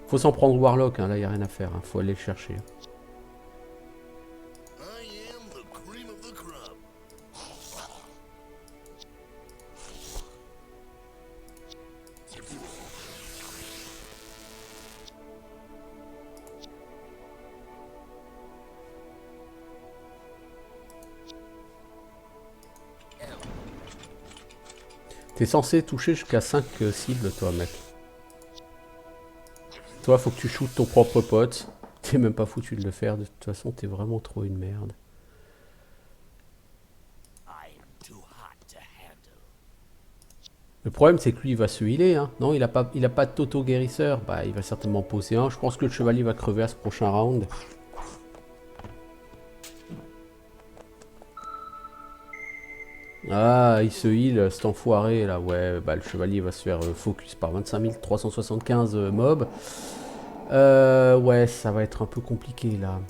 Faut s'en prendre Warlock, hein, là, y a rien à faire. Hein, faut aller le chercher. T'es censé toucher jusqu'à 5 cibles, toi, mec. Toi, faut que tu shootes ton propre pote. T'es même pas foutu de le faire. De toute façon, t'es vraiment trop une merde. Le problème, c'est que lui, il va se healer. Hein. Non, il a pas de Toto-guérisseur. Bah, il va certainement poser un. Je pense que le chevalier va crever à ce prochain round. Ah, il se heal, cet enfoiré là, ouais, bah le chevalier va se faire focus par 25 375 mobs. Ouais, ça va être un peu compliqué là.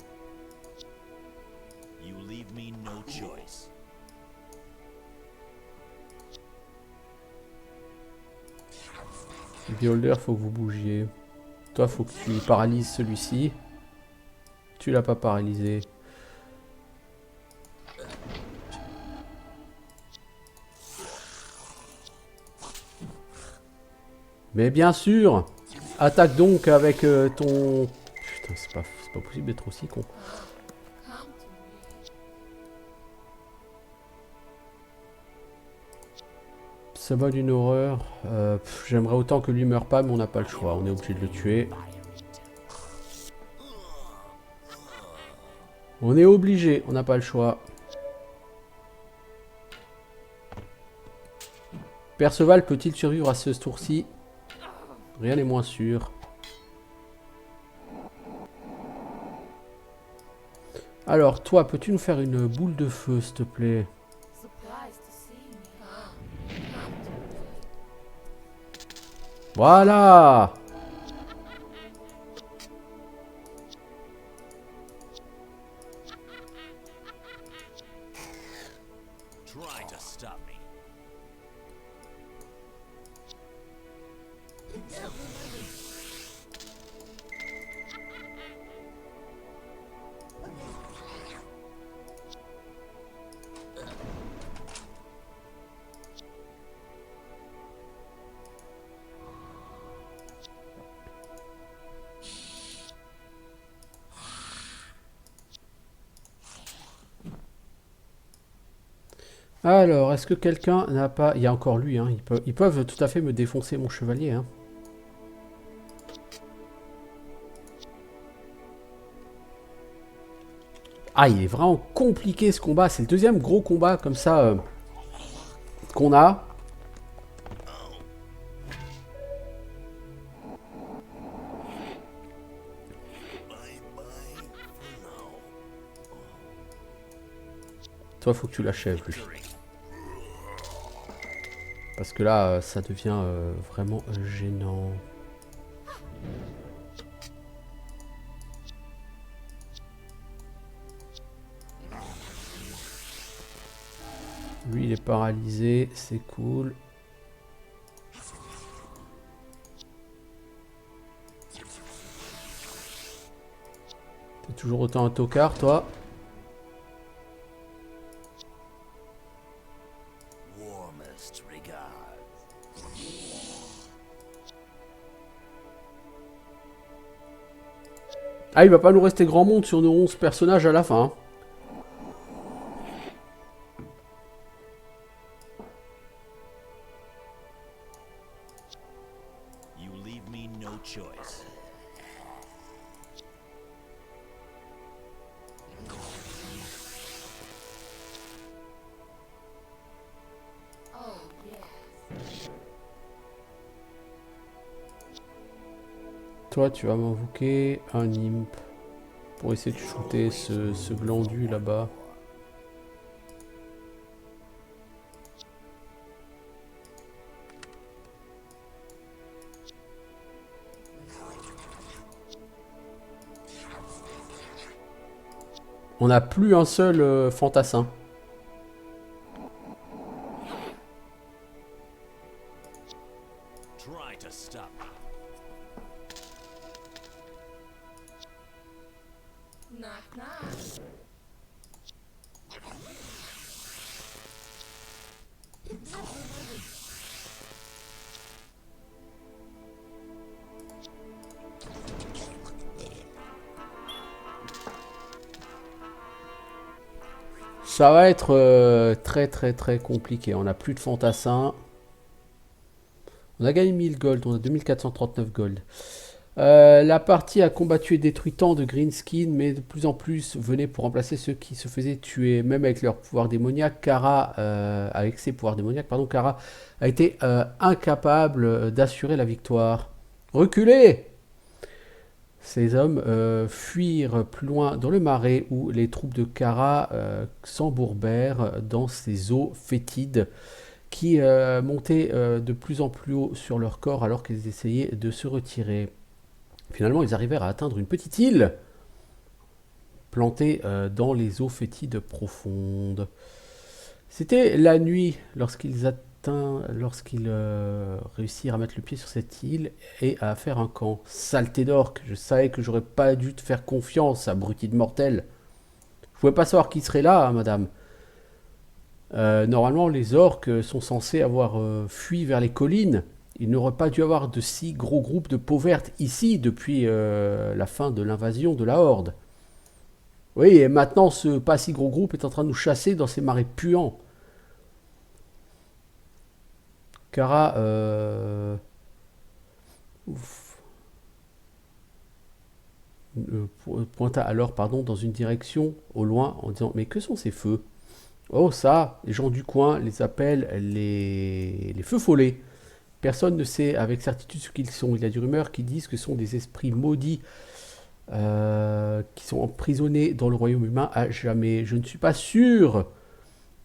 Beholder, faut que vous bougiez. Toi, faut que tu paralyses celui-ci. Tu l'as pas paralysé. Mais bien sûr, attaque donc avec ton... Putain, c'est pas possible d'être aussi con. Ça va d'une horreur. J'aimerais autant que lui meure pas, mais on n'a pas le choix. On est obligé de le tuer. On est obligé, on n'a pas le choix. Perceval peut-il survivre à ce tour-ci? Rien n'est moins sûr. Alors, toi, peux-tu nous faire une boule de feu, s'il te plaît? Voilà! Try to stop me. Alors, est-ce que quelqu'un n'a pas... Il y a encore lui, hein. Ils peuvent tout à fait me défoncer mon chevalier, hein. Ah, il est vraiment compliqué ce combat. C'est le deuxième gros combat comme ça qu'on a. Toi, faut que tu l'achèves, lui. Parce que là, ça devient vraiment gênant. Lui, il est paralysé, c'est cool. T'es toujours autant un tocard, toi. Warmest regards. Ah, il va pas nous rester grand monde sur nos 11 personnages à la fin, hein. You leave me no choice. Toi, tu vas m'invoquer un imp pour essayer de shooter ce glandu là-bas. On n'a plus un seul fantassin. Try to stop me. Knock, knock. Ça va être très compliqué. On n'a plus de fantassins. On a gagné 1000 gold, on a 2439 gold. La partie a combattu et détruit tant de greenskin, mais de plus en plus venaient pour remplacer ceux qui se faisaient tuer, même avec leur pouvoir démoniaque. Avec ses pouvoirs démoniaques, pardon, Kara a été incapable d'assurer la victoire. Reculez! Ces hommes fuirent plus loin dans le marais où les troupes de Kara s'embourbèrent dans ces eaux fétides qui montaient de plus en plus haut sur leur corps alors qu'ils essayaient de se retirer. Finalement, ils arrivèrent à atteindre une petite île plantée dans les eaux fétides profondes. C'était la nuit lorsqu'ils lorsqu'ils réussirent à mettre le pied sur cette île et à faire un camp. Saleté d'orque, je savais que j'aurais pas dû te faire confiance, abruti de mortel. Je pouvais pas savoir qui serait là, hein, madame. Normalement, les orques sont censés avoir fui vers les collines. Il n'aurait pas dû avoir de si gros groupes de peau verte ici depuis la fin de l'invasion de la Horde. Oui, et maintenant, ce pas si gros groupe est en train de nous chasser dans ces marais puants. Kara pointa alors dans une direction au loin en disant « Mais que sont ces feux ?» Oh ça, les gens du coin les appellent les feux follets. Personne ne sait avec certitude ce qu'ils sont. Il y a des rumeurs qui disent que ce sont des esprits maudits qui sont emprisonnés dans le royaume humain à jamais. Je ne suis pas sûr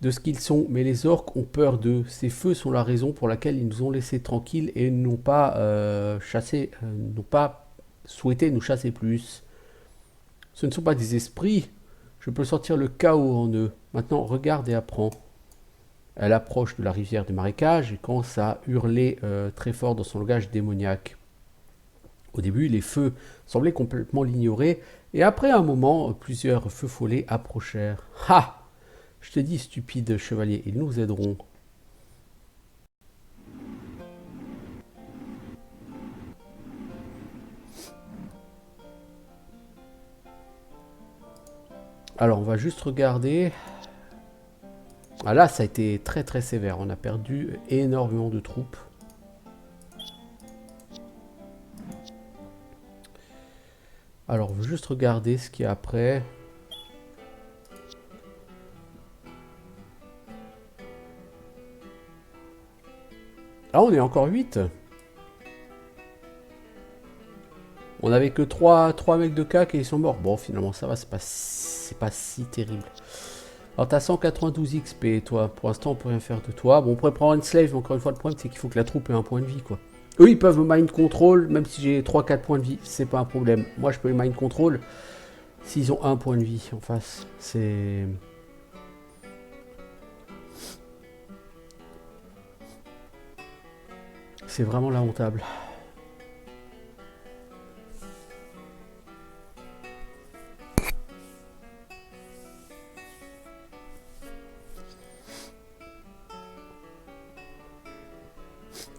de ce qu'ils sont, mais les orques ont peur d'eux. Ces feux sont la raison pour laquelle ils nous ont laissés tranquilles et n'ont pas n'ont pas souhaité nous chasser plus. Ce ne sont pas des esprits. Je peux sentir le chaos en eux. Maintenant, regarde et apprends. Elle approche de la rivière du marécage et commence à hurler très fort dans son langage démoniaque. Au début, les feux semblaient complètement l'ignorer, et après un moment, plusieurs feux follets approchèrent. « Ha ! Je te dis, stupide chevalier, ils nous aideront. » Alors, on va juste regarder. Ah là, ça a été très très sévère. On a perdu énormément de troupes. Alors, on va juste regarder ce qu'il y a après. Ah, on est encore 8. On avait que 3 mecs de CAC et ils sont morts. Bon, finalement, ça va, c'est pas si terrible. Alors, t'as 192 XP, toi. Pour l'instant, on peut rien faire de toi. Bon, on pourrait prendre une slave, mais encore une fois, le problème, c'est qu'il faut que la troupe ait un point de vie, quoi. Eux, ils peuvent me mind control, même si j'ai 3-4 points de vie. C'est pas un problème. Moi, je peux les mind control s'ils ont un point de vie en face. C'est vraiment lamentable.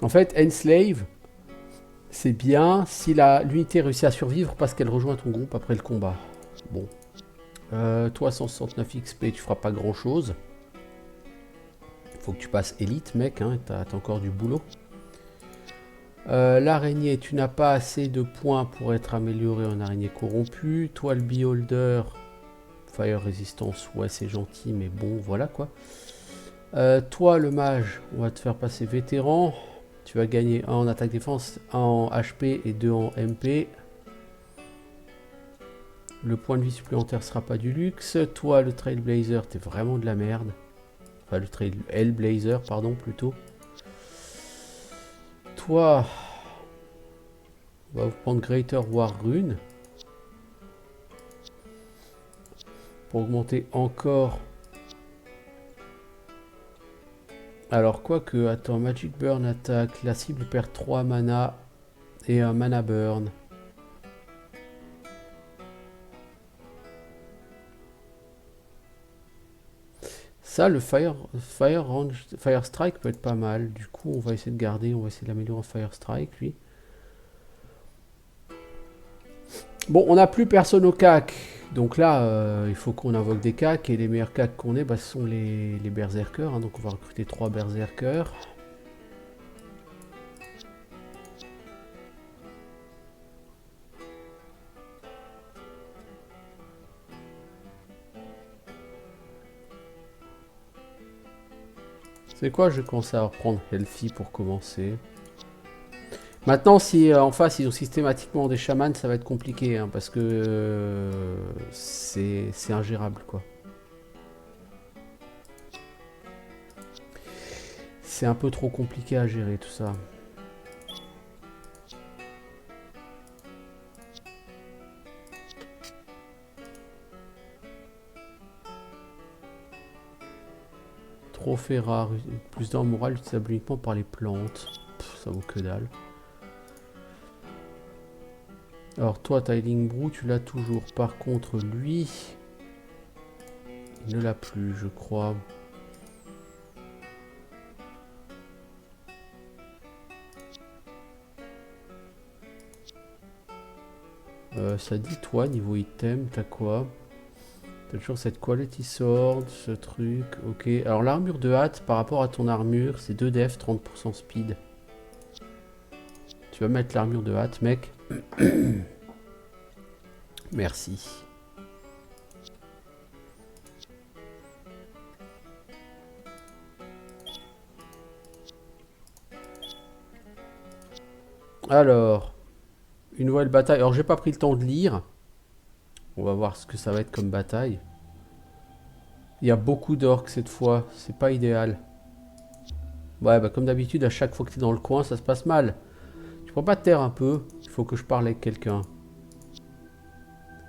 En fait, Enslave, c'est bien si l'unité réussit à survivre parce qu'elle rejoint ton groupe après le combat. Bon. Toi, 169 XP, tu feras pas grand chose. Faut que tu passes élite, mec, hein, t'as encore du boulot. L'araignée, tu n'as pas assez de points pour être amélioré en araignée corrompue. Toi, le beholder, fire resistance, ouais, c'est gentil, mais bon, voilà quoi. Toi, le mage, on va te faire passer vétéran. Tu vas gagner 1 en attaque défense, 1 en HP et 2 en MP. Le point de vie supplémentaire sera pas du luxe. Toi, le Trailblazer, t'es vraiment de la merde. Enfin, le Hellblazer, pardon, plutôt. Toi, on va vous prendre Greater War Rune. Pour augmenter encore. Alors, quoique, attends, Magic Burn attaque. La cible perd 3 mana et un mana burn. Ça, le Fire Strike peut être pas mal. Du coup, on va essayer de garder, on va essayer de l'améliorer en Fire Strike, lui. Bon, on n'a plus personne au CAC. Donc là, il faut qu'on invoque des CAC. Et les meilleurs CAC qu'on ait, bah, ce sont les berserkers. Hein, donc on va recruter 3 berserkers. C'est quoi, je vais commencer à reprendre Healthy pour commencer. Maintenant, si en face ils ont systématiquement des chamans, ça va être compliqué, hein, parce que c'est ingérable, quoi. C'est un peu trop compliqué à gérer tout ça. trophée rare. Plus d'un moral utilisable uniquement par les plantes. Pff, ça vaut que dalle. Alors toi, Tiling Brew, tu l'as toujours. Par contre, lui, il ne l'a plus, je crois. Ça dit toi, niveau item, t'as quoi? T'as toujours cette quality sword, ce truc, ok. Alors l'armure de hâte, par rapport à ton armure, c'est 2 def, 30% speed. Tu vas mettre l'armure de hâte, mec. Merci. Alors, une nouvelle bataille. Alors, j'ai pas pris le temps de lire. On va voir ce que ça va être comme bataille. Il y a beaucoup d'orques cette fois. C'est pas idéal. Ouais, bah comme d'habitude, à chaque fois que tu es dans le coin, ça se passe mal. Tu prends pas de terre un peu? Il faut que je parle avec quelqu'un.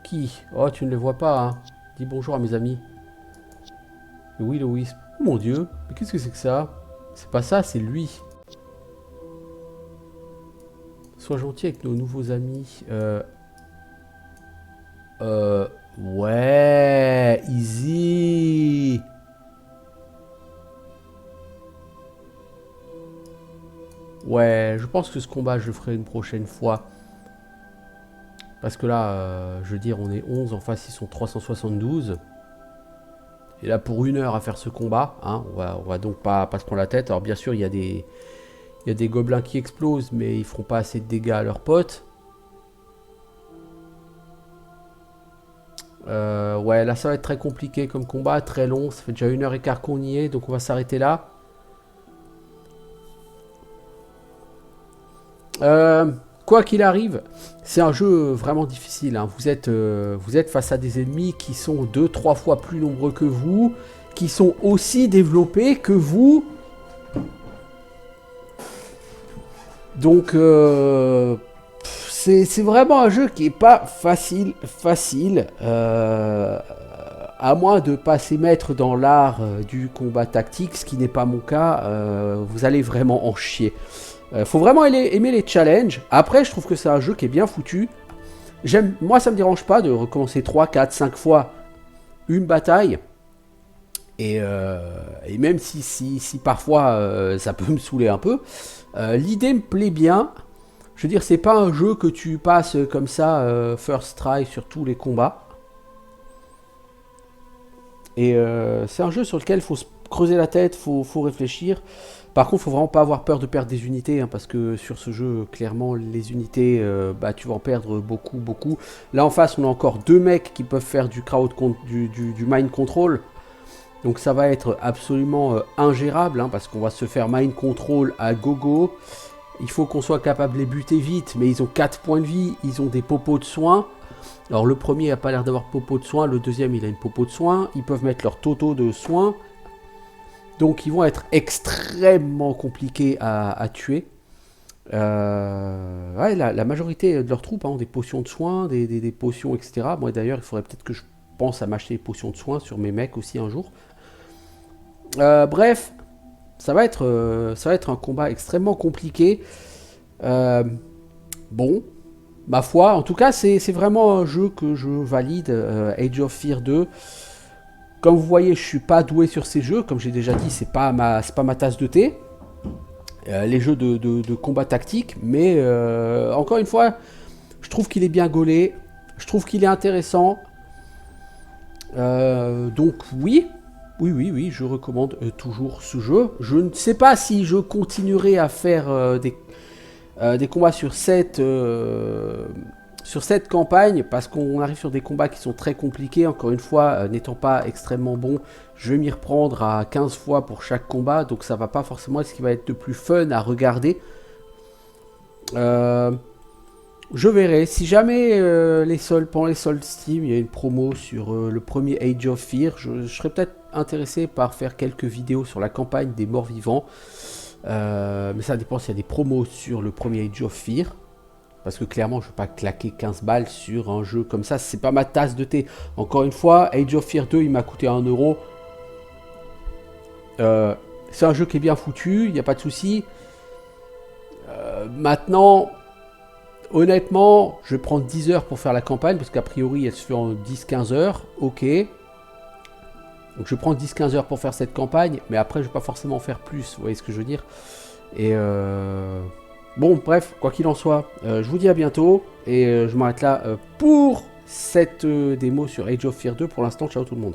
Qui? Oh, tu ne les vois pas, hein. Dis bonjour à mes amis. Oui, Louis. Oh mon Dieu, mais qu'est-ce que c'est que ça? C'est pas ça, c'est lui. Sois gentil avec nos nouveaux amis. Ouais, easy. Ouais, je pense que ce combat, je le ferai une prochaine fois. Parce que là, je veux dire, on est 11, en face, ils sont 372. Et là, pour 1 heure à faire ce combat, hein, on va donc pas se prendre la tête. Alors, bien sûr, il y a des gobelins qui explosent, mais ils feront pas assez de dégâts à leurs potes. Ouais, là, ça va être très compliqué comme combat, très long. Ça fait déjà 1h15 qu'on y est, donc on va s'arrêter là. Quoi qu'il arrive, c'est un jeu vraiment difficile, hein. Vous êtes face à des ennemis qui sont 2-3 fois plus nombreux que vous, qui sont aussi développés que vous. Donc, c'est vraiment un jeu qui est pas facile. À moins de passer maître dans l'art du combat tactique, ce qui n'est pas mon cas, vous allez vraiment en chier. Faut vraiment aimer les challenges. Après, je trouve que c'est un jeu qui est bien foutu. Moi, ça me dérange pas de recommencer 3, 4, 5 fois une bataille. Et même si parfois ça peut me saouler un peu, l'idée me plaît bien. Je veux dire, c'est pas un jeu que tu passes comme ça, first try sur tous les combats. Et c'est un jeu sur lequel il faut se creuser la tête, faut réfléchir. Par contre, il faut vraiment pas avoir peur de perdre des unités, hein, parce que sur ce jeu, clairement, les unités, tu vas en perdre beaucoup. Là, en face, on a encore 2 mecs qui peuvent faire du mind control. Donc ça va être absolument ingérable, hein, parce qu'on va se faire mind control à gogo. Il faut qu'on soit capable de les buter vite, mais ils ont 4 points de vie, ils ont des popos de soins. Alors le premier n'a pas l'air d'avoir popo de soins, le deuxième il a une popo de soins. Ils peuvent mettre leur toto de soins. Donc ils vont être extrêmement compliqués à tuer. Ouais, la majorité de leurs troupes ont des potions de soins, des potions, etc. Moi d'ailleurs, il faudrait peut-être que je pense à m'acheter des potions de soins sur mes mecs aussi un jour. Bref, ça va être un combat extrêmement compliqué. Bon, ma foi, en tout cas, c'est vraiment un jeu que je valide, Age of Fear 2. Comme vous voyez, je suis pas doué sur ces jeux. Comme j'ai déjà dit, c'est pas ma tasse de thé. Les jeux de combat tactique. Mais encore une fois, je trouve qu'il est bien gaulé. Je trouve qu'il est intéressant. Donc oui, je recommande toujours ce jeu. Je ne sais pas si je continuerai à faire des combats sur cette campagne, parce qu'on arrive sur des combats qui sont très compliqués. Encore une fois, n'étant pas extrêmement bon, je vais m'y reprendre à 15 fois pour chaque combat, donc ça va pas forcément être ce qui va être le plus fun à regarder. Je verrai. Si jamais pendant les soldes Steam, il y a une promo sur le premier Age of Fear, je serais peut-être intéressé par faire quelques vidéos sur la campagne des morts vivants. Mais ça dépend s'il y a des promos sur le premier Age of Fear. Parce que clairement, je ne vais pas claquer 15 balles sur un jeu comme ça. C'est pas ma tasse de thé. Encore une fois, Age of Fear 2, il m'a coûté 1 euro. C'est un jeu qui est bien foutu, il n'y a pas de souci. Maintenant, honnêtement, je vais prendre 10 heures pour faire la campagne, parce qu'a priori, elle se fait en 10-15 heures. Ok. Donc je prends 10-15 heures pour faire cette campagne, mais après, je ne vais pas forcément faire plus, vous voyez ce que je veux dire. Et bon, bref, quoi qu'il en soit, je vous dis à bientôt, et je m'arrête là pour cette démo sur Age of Fear 2. Pour l'instant, ciao tout le monde.